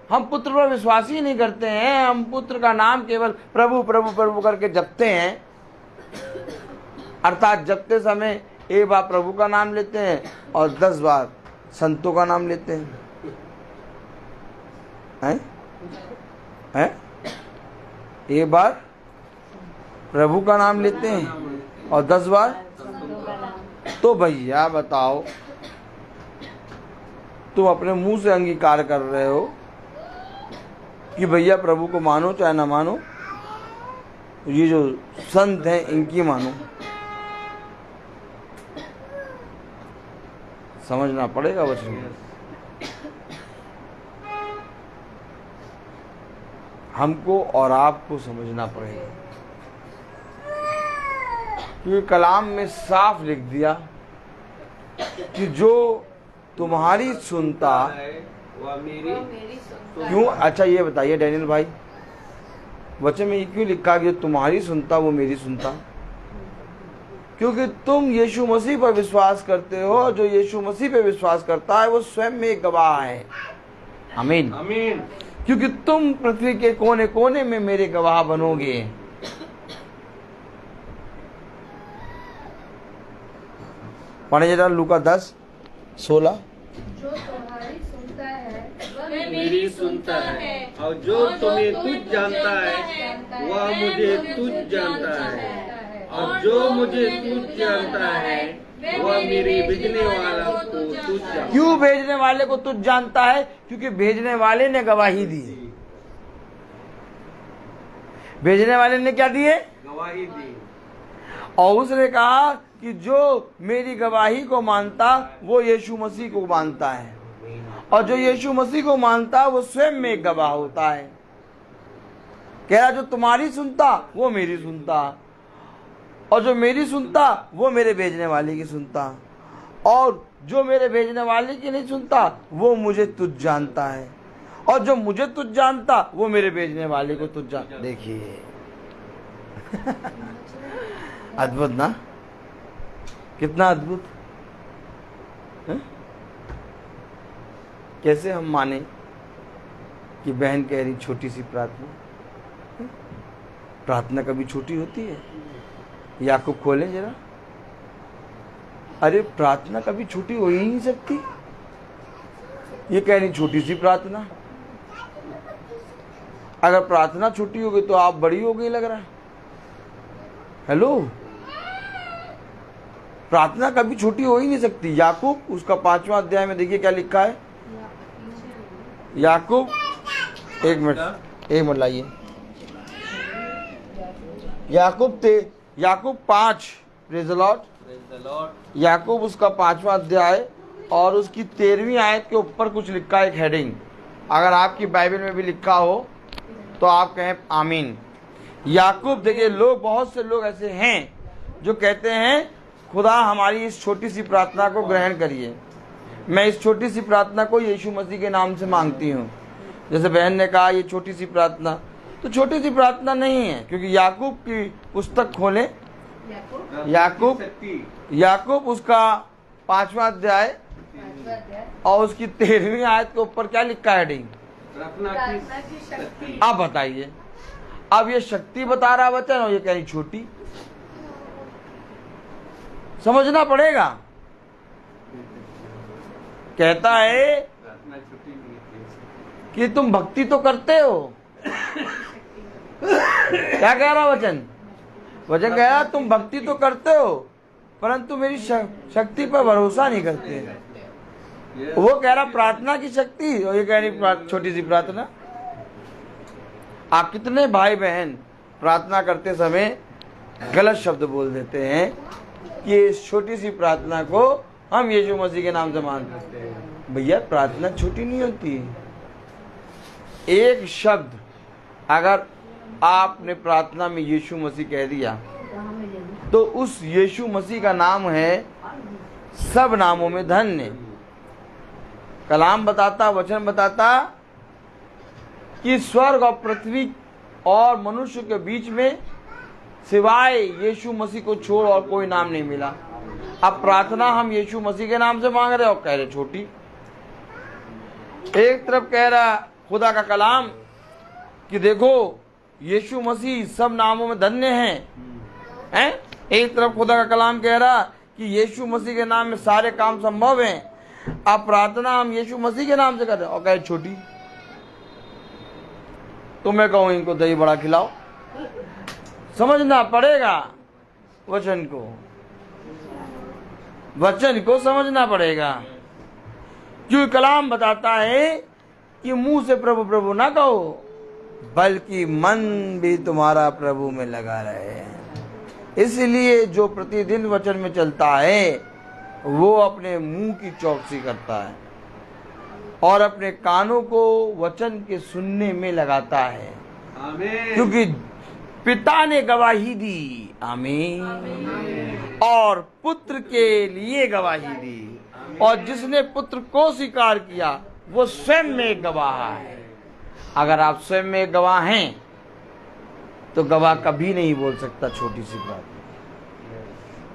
Speaker 3: हम पुत्र पर विश्वास ही नहीं करते हैं, हम पुत्र का नाम केवल प्रभु प्रभु प्रभु करके जपते हैं, अर्थात जपते समय एक बार प्रभु का नाम लेते हैं और 10 बार संतों का नाम लेते हैं, हैं? एक बार प्रभु का नाम लेते हैं और 10 बार, तो भैया बताओ, तुम अपने मुंह से अंगीकार कर रहे हो कि भैया प्रभु को मानो चाहे ना मानो, ये जो संत हैं इनकी मानो। समझना पड़ेगा वचन, हमको और आपको समझना पड़ेगा। क्योंकि कलाम में साफ लिख दिया कि जो तुम्हारी सुनता
Speaker 4: है वह मेरी
Speaker 3: क्यों। अच्छा ये बताइए डैनियल भाई, वचन में ये क्यों लिखा कि जो तुम्हारी सुनता वो मेरी सुनता? क्योंकि तुम यीशु मसीह पर विश्वास करते हो, जो यीशु मसीह पे विश्वास करता है वो स्वयं में एक गवाह है। आमीन
Speaker 4: आमीन।
Speaker 3: क्योंकि तुम पृथ्वी के कोने कोने में मेरे गवाह बनोगे। पढ़े जरा लूका 10:16।
Speaker 5: जो तुम्हारी सुनता है वह
Speaker 4: मेरी सुनता है, और जो तुम्हें तुझ जानता है वह मुझे तुझ जानता है, और जो मुझे तुझ जानता है वह मेरे भेजने वाला को तुझ जानता है।
Speaker 3: क्यों भेजने वाले को तुझ जानता है? क्योंकि भेजने वाले ने गवाही दी। भेजने वाले ने क्या दिए?
Speaker 4: गवाही दी।
Speaker 3: और उसने कहा कि जो मेरी गवाही को मानता वो यीशु मसीह को मानता है, और जो यीशु मसीह को मानता वो स्वयं में एक गवाह होता है। कह रहा जो तुम्हारी सुनता वो मेरी सुनता, और जो मेरी सुनता वो मेरे भेजने वाले की सुनता, और जो मेरे भेजने वाले की नहीं सुनता वो मुझे तुझ जानता है, और जो मुझे तुझ जानता वो मेरे भेजने वाले को तुझ जानता। देखिए अद्भुत ना, कितना अद्भुत है? कैसे हम माने कि बहन कह रही छोटी सी प्रार्थना? प्रार्थना कभी छोटी होती है? याकूब खोलें जरा। अरे प्रार्थना कभी छोटी हो ही नहीं सकती। ये कह रही छोटी सी प्रार्थना। अगर प्रार्थना छोटी हो गई तो आप बड़ी हो गई लग रहा है। हेलो, प्रार्थना कभी छोटी हो ही नहीं सकती। याकूब उसका 5वां अध्याय में देखिए क्या लिखा है। याकूब एक मिनट लाइए। याकूब 5 प्रेज़ द लॉर्ड। याकूब उसका 5वां अध्याय और उसकी 13वीं आयत के ऊपर कुछ लिखा है, एक हेडिंग। अगर आपकी बाइबल में भी लिखा हो तो आप कहें आमीन। याकूब देखिए, बहुत से लोग ऐसे हैं जो कहते हैं खुदा हमारी इस छोटी सी प्रार्थना को ग्रहण करिए। मैं इस छोटी सी प्रार्थना को यीशु मसीह के नाम से मांगती हूँ। जैसे बहन ने कहा ये छोटी सी प्रार्थना, तो छोटी सी प्रार्थना नहीं है। क्योंकि याकूब की पुस्तक खोलें, याकूब उसका 5वां अध्याय और उसकी 13वीं आयत के ऊपर क्या लिखा है हेडिंग?
Speaker 5: प्रार्थना की शक्ति।
Speaker 3: आप बताइए, अब ये शक्ति बता रहा वचन और ये कह रही छोटी। समझना पड़ेगा। कहता है कि तुम भक्ति तो करते हो। क्या कह रहा वचन? वचन कह रहा तुम भक्ति तो करते हो परंतु मेरी शक्ति पर भरोसा नहीं करते। वो कह रहा प्रार्थना की शक्ति और ये कह रही छोटी सी प्रार्थना। आप कितने भाई बहन प्रार्थना करते समय गलत शब्द बोल देते हैं कि इस छोटी सी प्रार्थना को हम यीशु मसीह के नाम से मानते हैं। भैया प्रार्थना छोटी नहीं होती। एक शब्द अगर आपने प्रार्थना में यीशु मसीह कह दिया तो उस यीशु मसीह का नाम है सब नामों में धन्य। कलाम बताता, वचन बताता कि स्वर्ग और पृथ्वी और मनुष्य के बीच में सिवाय यीशु मसीह को छोड़ और कोई नाम नहीं मिला। अब प्रार्थना हम यीशु मसीह के नाम से मांग रहे और कह रहे छोटी। एक तरफ कह रहा खुदा का कलाम कि देखो यीशु मसीह सब नामों में धन्य हैं। एक तरफ खुदा का कलाम कह रहा कि यीशु मसीह के नाम में सारे काम संभव हैं। अब प्रार्थना हम यीशु मसीह के नाम से कर रहे और कह छोटी। तो मैं कहूं इनको दही बड़ा खिलाओ। समझना पड़ेगा वचन को समझना पड़ेगा। क्योंकि कलाम बताता है कि मुंह से प्रभु प्रभु ना कहो बल्कि मन भी तुम्हारा प्रभु में लगा रहे। इसलिए जो प्रतिदिन वचन में चलता है वो अपने मुंह की चौकसी करता है और अपने कानों को वचन के सुनने में लगाता है।
Speaker 4: आमीन।
Speaker 3: क्योंकि पिता ने गवाही दी, आमीन, और पुत्र के लिए गवाही दी, और जिसने पुत्र को स्वीकार किया वो स्वयं में गवाह है। अगर आप स्वयं में गवाह हैं तो गवाह कभी नहीं बोल सकता छोटी सी बात।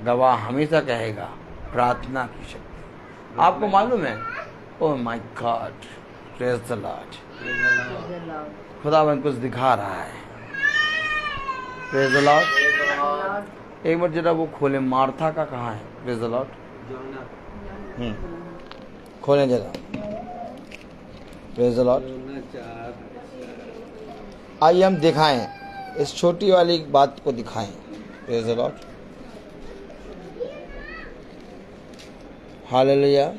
Speaker 3: गवाह हमेशा कहेगा प्रार्थना की शक्ति। आपको मालूम है, oh my God, praise the Lord, खुदावन कुछ दिखा रहा है। Praise the Lord. एक मिनट जरा वो खोले, मार्था का कहाँ है? प्रेज द लॉर्ड, खोलें जरा। Praise the Lord. आइए हम दिखाएं, इस छोटी वाली बात को दिखाएं। Praise the Lord, hallelujah.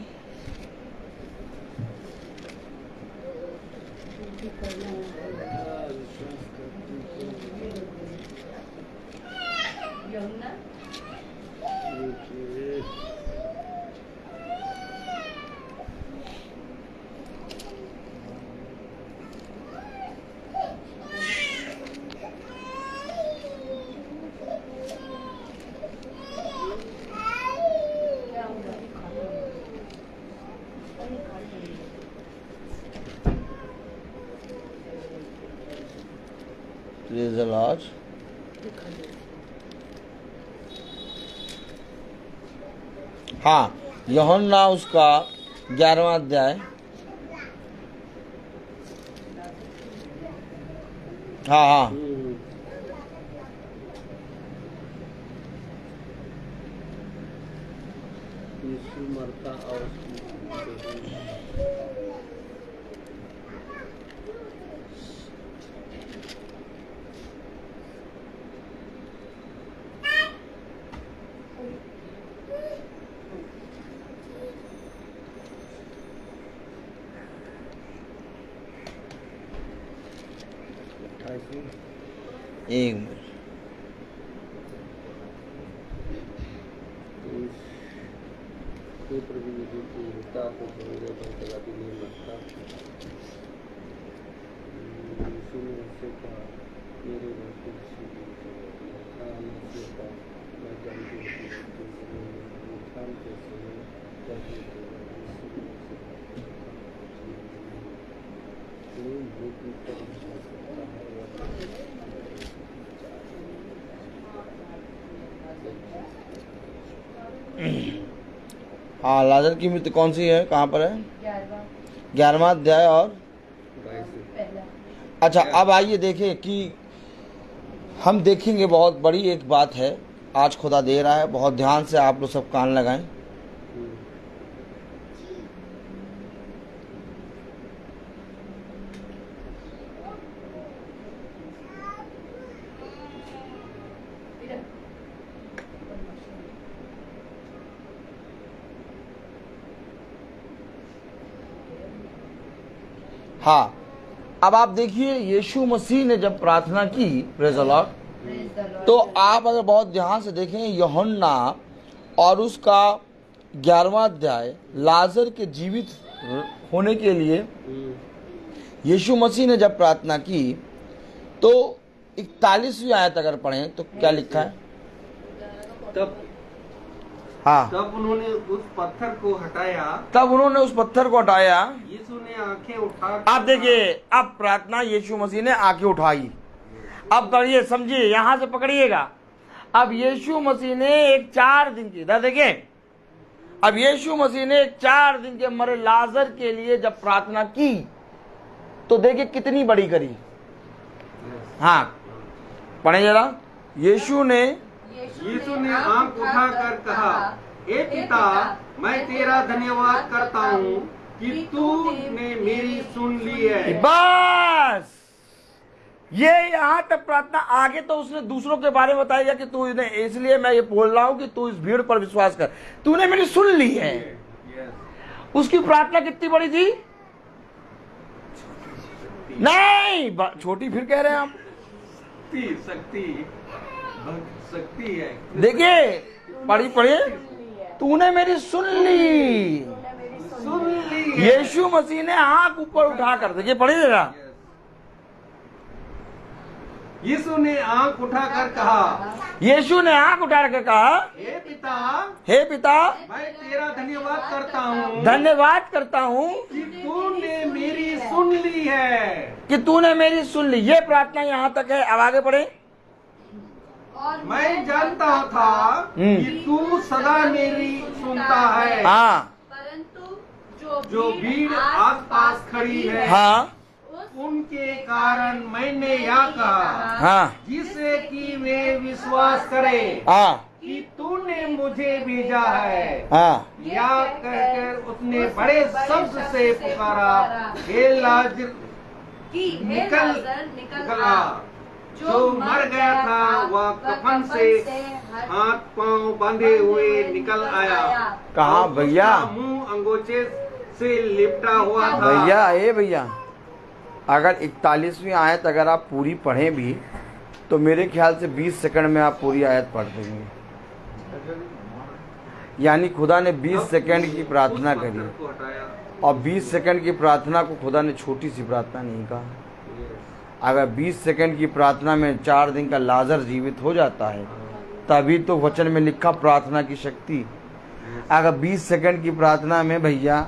Speaker 3: Praise the Lord. हाँ, यूहन्ना उसका 11वां अध्याय, हाँ,
Speaker 4: यीशु मरता और
Speaker 3: एक मिनट। हाँ, लाजर की मृत्यु कौन सी है, कहाँ पर है? 11वां अध्याय और अच्छा, अब आइए देखें कि हम देखेंगे, बहुत बड़ी एक बात है आज खुदा दे रहा है। बहुत ध्यान से आप लोग सब कान लगाएं। हाँ, अब आप देखिए, यीशु मसीह ने जब प्रार्थना की, प्रेज द लॉर्ड, तो आप अगर बहुत ध्यान से देखें, यूहन्ना और उसका 11वां अध्याय, लाजर के जीवित होने के लिए यीशु मसीह ने जब प्रार्थना की तो 41वीं आयत अगर पढ़ें तो क्या लिखा है?
Speaker 4: तब उन्होंने उस पत्थर को हटाया, यीशु ने आंखें उठा,
Speaker 3: आप देखिए, अब प्रार्थना यीशु मसीह ने आंखें उठाई। अब करिए, समझिए, यहां से पकड़िएगा। अब यीशु मसीह ने एक 4 दिन की, इधर देखिए, अब यीशु मसीह ने एक 4 दिन के मरे लाजर के लिए जब प्रार्थना की तो देखिए कितनी बड़ी करी। हाँ, पढ़े जरा। यीशु ने
Speaker 4: आंख उठाकर कहा, हे पिता, मैं तेरा धन्यवाद करता हूँ कि तूने मेरी सुन ली है।
Speaker 3: बस ये यहाँ तक प्रार्थना। आगे तो उसने दूसरों के बारे में बताया कि तू इन्हें, इसलिए मैं ये बोल रहा हूँ कि तू इस भीड़ पर विश्वास कर, तूने मेरी सुन ली है। उसकी प्रार्थना कितनी बड़ी थी? नहीं, छोटी फिर कह रहे हैं आप।
Speaker 4: शक्ति है।
Speaker 3: देखिए, पढ़िए, तूने मेरी सुन ली। यीशु मसीह ने आंख ऊपर उठाकर, देखिए, पढ़िए जरा।
Speaker 4: यीशु ने आंख उठाकर कहा,
Speaker 3: यीशु ने आंख उठा कर कहा,
Speaker 4: हे पिता,
Speaker 3: हे पिता,
Speaker 4: मैं तेरा धन्यवाद करता हूँ
Speaker 3: धन्यवाद करता हूँ
Speaker 4: कि तूने मेरी सुन ली है।
Speaker 3: कि तूने मेरी सुन ली। ये प्रार्थना यहाँ तक है। अब आगे बढ़े।
Speaker 5: और
Speaker 4: मैं जानता था कि तू सदा मेरी सुनता है।
Speaker 3: हाँ
Speaker 5: परंतु
Speaker 4: जो भीड़ आस पास खड़ी है,
Speaker 3: हाँ
Speaker 4: उनके कारण मैंने यह कहा,
Speaker 3: हाँ
Speaker 4: जिससे कि वे विश्वास करे
Speaker 3: हाँ
Speaker 4: कि तूने मुझे भेजा है।
Speaker 3: हाँ
Speaker 4: या कहकर उसने बड़े शब्द से पुकारा, हे लाजर
Speaker 5: कि हे
Speaker 4: निकल
Speaker 5: लाजर निकल
Speaker 4: आ। जो मर गया था वह कफन से हाथ पांव बांधे हुए निकल आया।
Speaker 3: कहाँ
Speaker 4: और
Speaker 3: भैया?
Speaker 4: उसका मुंह अंगोछे से लिपटा हुआ था।
Speaker 3: भैया अगर 41वीं आयत अगर आप पूरी पढ़ें भी तो मेरे ख्याल से 20 सेकंड में आप पूरी आयत पढ़ देंगे। यानी खुदा ने 20 सेकंड की प्रार्थना करी और 20 सेकंड की प्रार्थना को खुदा ने छोटी सी प्रार्थना नहीं कहा। अगर 20 सेकंड की प्रार्थना में 4 दिन का लाजर जीवित हो जाता है तभी तो वचन में लिखा प्रार्थना की शक्ति। अगर 20 सेकंड की प्रार्थना में भैया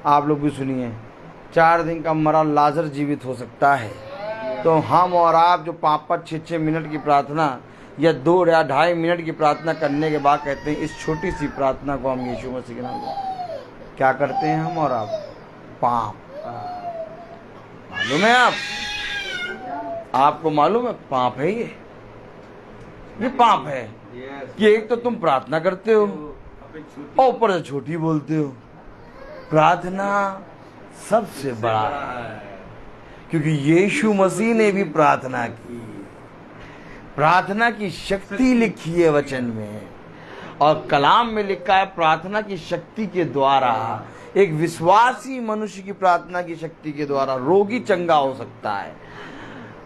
Speaker 3: आप लोग भी सुनिए 4 दिन का मरा लाजर जीवित हो सकता है, तो हम और आप जो 5-5, 6-6 मिनट की प्रार्थना या 2 या 2.5 मिनट की प्रार्थना करने के बाद कहते हैं इस छोटी सी प्रार्थना को हम यीशु मसीह के नाम में क्या करते हैं हम और आप? पाप। मालूम है आपको मालूम है पाप है ये पाप है कि एक तो तुम प्रार्थना करते हो और ऊपर से छोटी बोलते हो। प्रार्थना सबसे बड़ा है क्योंकि यीशु मसीह ने भी प्रार्थना की। प्रार्थना की शक्ति लिखी है वचन में और कलाम में लिखा है प्रार्थना की शक्ति के द्वारा एक विश्वासी मनुष्य की प्रार्थना की शक्ति के द्वारा रोगी चंगा हो सकता है।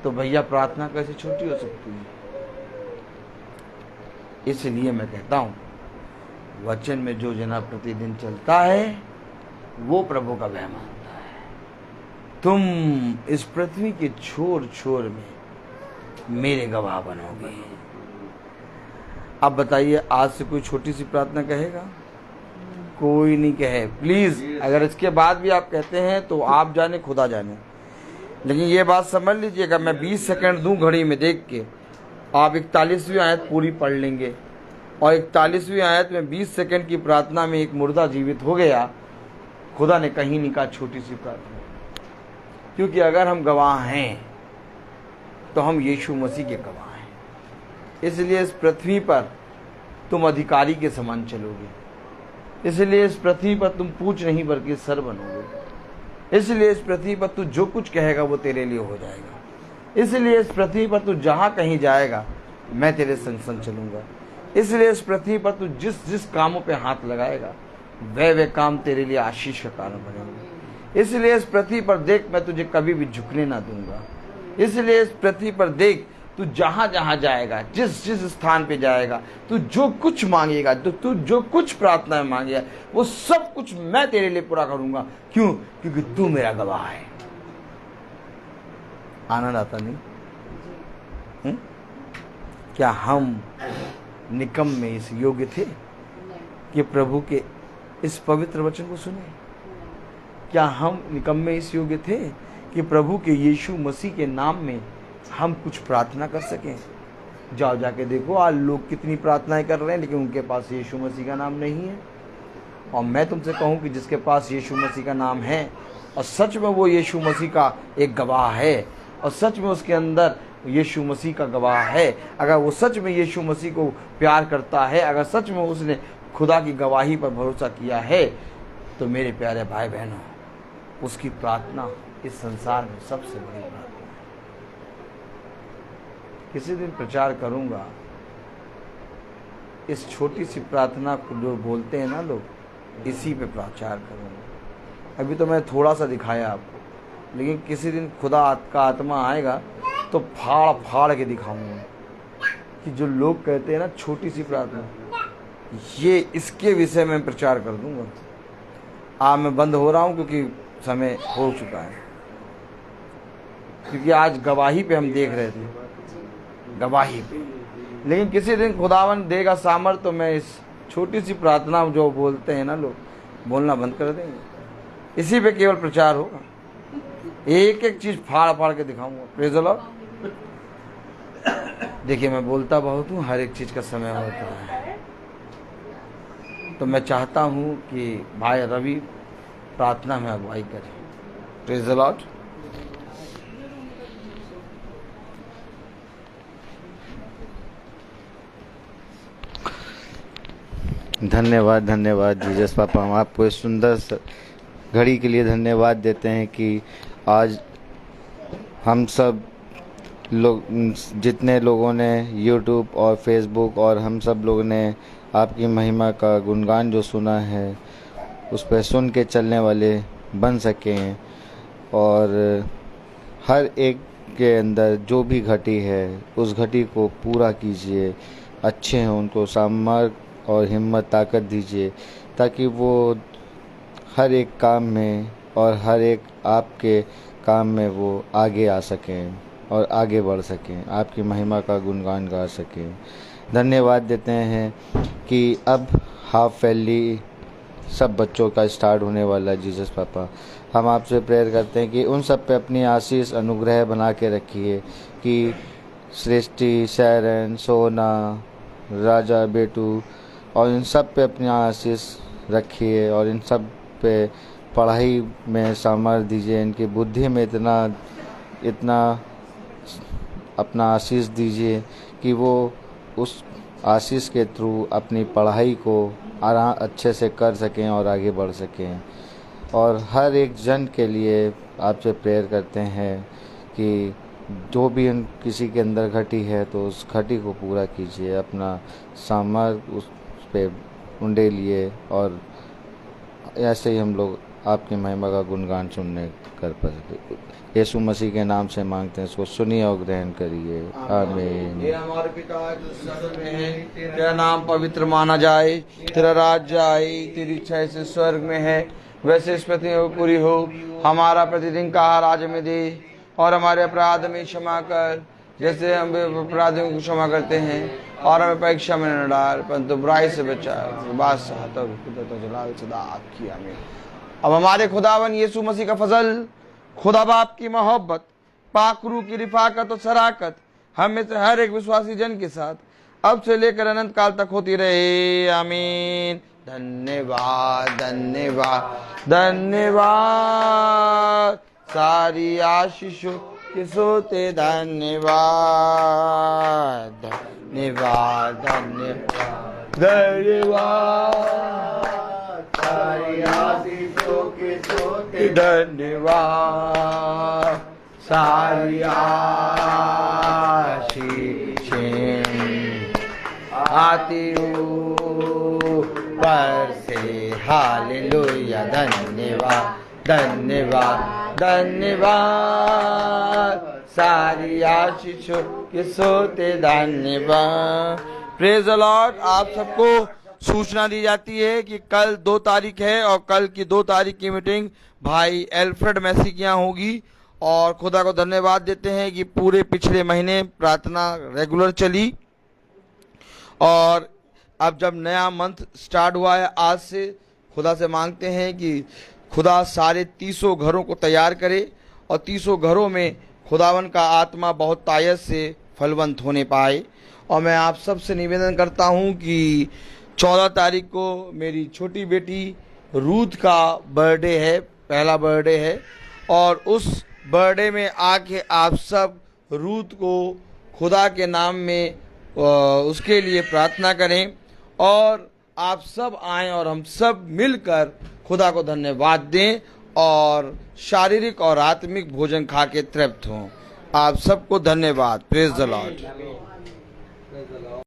Speaker 3: तो भैया प्रार्थना कैसे छोटी हो सकती है? इसलिए मैं कहता हूं वचन में जो जना प्रतिदिन चलता है वो प्रभु का वह मानता है। तुम इस पृथ्वी के छोर छोर में मेरे गवाह बनोगे। अब बताइए आज से कोई छोटी सी प्रार्थना कहेगा? कोई नहीं कहे। प्लीज अगर इसके बाद भी आप कहते हैं तो आप जाने खुदा जाने, लेकिन ये बात समझ लीजिएगा मैं 20 सेकंड दूं घड़ी में देख के आप 41वीं आयत पूरी पढ़ लेंगे और 41वीं आयत में 20 सेकंड की प्रार्थना में एक मुर्दा जीवित हो गया। खुदा ने कहीं नहीं कहा छोटी सी प्रार्थना, क्योंकि अगर हम गवाह हैं तो हम यीशु मसीह के गवाह हैं। इसलिए इस पृथ्वी पर तुम अधिकारी के समान चलोगे। इसलिए इस पृथ्वी पर तुम पूछ नहीं बल्कि सर बनोगे। इसलिए इस पृथ्वी पर तू जो कुछ कहेगा वो तेरे लिए हो जाएगा। इसलिए इस पृथ्वी पर तू जहाँ कहीं जाएगा मैं तेरे संग संग चलूँगा। इसलिए इस पृथ्वी पर तू जिस जिस कामों पे हाथ लगाएगा वे काम तेरे लिए आशीष का कारण बनेंगे। इसलिए इस पृथ्वी पर देख मैं तुझे कभी भी झुकने ना दूंगा। इसलिए इस पृथ्वी पर देख तू जहाँ जहाँ जाएगा जिस जिस स्थान पे जाएगा तू जो कुछ मांगेगा तू जो कुछ प्रार्थना में मांगेगा वो सब कुछ मैं तेरे लिए पूरा करूंगा। क्यों? क्योंकि तू मेरा गवाह है। आनंद आता नहीं? क्या हम निकम में इस योग्य थे कि प्रभु के इस पवित्र वचन को सुने? क्या हम निकम में इस योग्य थे कि प्रभु के यीशु मसीह के नाम में हम कुछ प्रार्थना कर सकें? जाओ जाके देखो आज लोग कितनी प्रार्थनाएं कर रहे हैं लेकिन उनके पास यीशु मसीह का नाम नहीं है। और मैं तुमसे कहूं कि जिसके पास यीशु मसीह का नाम है और सच में वो यीशु मसीह का एक गवाह है और सच में उसके अंदर यीशु मसीह का गवाह है, अगर वो सच में यीशु मसीह को प्यार करता है, अगर सच में उसने खुदा की गवाही पर भरोसा किया है, तो मेरे प्यारे भाई बहनों उसकी प्रार्थना इस संसार में सबसे बड़ी प्रार्थना है। किसी दिन प्रचार करूंगा इस छोटी सी प्रार्थना को जो बोलते हैं ना लोग, इसी पे प्रचार करूंगा। अभी तो मैं थोड़ा सा दिखाया आपको, लेकिन किसी दिन खुदा का आत्मा आएगा तो फाड़ फाड़ के दिखाऊंगा कि जो लोग कहते हैं ना छोटी सी प्रार्थना, ये इसके विषय में प्रचार कर दूंगा। आज मैं बंद हो रहा हूं क्योंकि समय हो चुका है, क्योंकि आज गवाही पे हम देख रहे थे गवाही पे। लेकिन किसी दिन खुदावन देगा सामर्थ तो मैं इस छोटी सी प्रार्थना जो बोलते हैं ना लोग, बोलना बंद कर देंगे। इसी पे केवल प्रचार होगा, एक एक चीज फाड़ फाड़ के दिखाऊंगा। Praise the Lord. देखिए मैं बोलता बहुत हूँ, हर एक चीज का समय होता है। तो मैं चाहता हूँ कि भाई रवि प्रार्थना में अगुवाई करें। Praise the Lord.
Speaker 6: धन्यवाद धन्यवाद जीसस पापा, हम आपको इस सुंदर घड़ी के लिए धन्यवाद देते हैं कि आज हम सब लोग, जितने लोगों ने यूट्यूब और फेसबुक और हम सब लोगों ने आपकी महिमा का गुणगान जो सुना है उस पर सुन के चलने वाले बन सकें, और हर एक के अंदर जो भी घटी है उस घटी को पूरा कीजिए। अच्छे हैं उनको सामर्थ्य और हिम्मत ताकत दीजिए, ताकि वो हर एक काम में और हर एक आपके काम में वो आगे आ सकें और आगे बढ़ सकें, आपकी महिमा का गुणगान गा सकें। धन्यवाद देते हैं कि अब हाफ वैली सब बच्चों का स्टार्ट होने वाला है। जीसस पापा, हम आपसे प्रेयर करते हैं कि उन सब पे अपनी आशीष अनुग्रह बना के रखिए, कि सृष्टि, शैरन, सोना, राजा, बेटू और इन सब पे अपनी आशीष रखिए, और इन सब पे पढ़ाई में सामर्थ्य दीजिए, इनकी बुद्धि में इतना अपना आशीष दीजिए कि वो उस आशीष के थ्रू अपनी पढ़ाई को अच्छे से कर सकें और आगे बढ़ सकें। और हर एक जन के लिए आपसे प्रेयर करते हैं कि जो भी किसी के अंदर घटी है तो उस घटी को पूरा कीजिए, अपना सामर्थ्य उस पे उंडे लिए, और ऐसे ही हम लोग आपकी महिमा का गुणगान सुनने कर पाए। यीशु मसीह के नाम से मांगते हैं, इसको सुनिए और ग्रहण करिए। आमीन।
Speaker 3: ये हमारे पिता जो स्वर्ग में है, तेरा नाम पवित्र माना जाए, तेरा राज्य आए, तेरी इच्छा जैसे स्वर्ग में है वैसे इस पृथ्वी में पूरी हो। हमारा प्रतिदिन का आहार आज हमें दे, और हमारे अपराध में क्षमा कर जैसे हम अपराधियों को क्षमा करते हैं, और हमें परीक्षा में न डाल परंतु बुराई से बचा। अब हमारे खुदावन यीशु मसीह का फजल, खुदा बाप की मोहब्बत, पाक रूह की रिफाकत और शराकत हम में से हर एक विश्वासी जन के साथ अब से लेकर अनंत काल तक होती रहे। आमीन। धन्यवाद धन्यवाद धन्यवाद, सारी आशीषों के सोते धन्यवाद धन्यवाद धन्यवाद धन्यवाद, सारी आशीषों के सोते धन्यवाद, सारी आशीषें आती ऊपर से। हालेलुया। धन्यवाद धन्यवाद धन्यवाद, सारी आशीषों के सोते धन्यवाद। Praise the Lord. आप सबको सूचना दी जाती है कि कल 2 तारीख है, और कल की 2 तारीख की मीटिंग भाई एल्फ्रेड मैसी के यहाँ होगी। और खुदा को धन्यवाद देते हैं कि पूरे पिछले महीने प्रार्थना रेगुलर चली, और अब जब नया मंथ स्टार्ट हुआ है आज से, खुदा से मांगते हैं कि खुदा सारे 300 घरों को तैयार करे, और 300 घरों में खुदावन का आत्मा बहुत तायत से फलवंत होने पाए। और मैं आप सबसे निवेदन करता हूं कि 14 तारीख को मेरी छोटी बेटी रूथ का बर्थडे है, पहला बर्थडे है, और उस बर्थडे में आके आप सब रूथ को खुदा के नाम में उसके लिए प्रार्थना करें, और आप सब आएं और हम सब मिलकर खुदा को धन्यवाद दें और शारीरिक और आत्मिक भोजन खा के तृप्त हों। आप सबको धन्यवाद। Praise the Lord.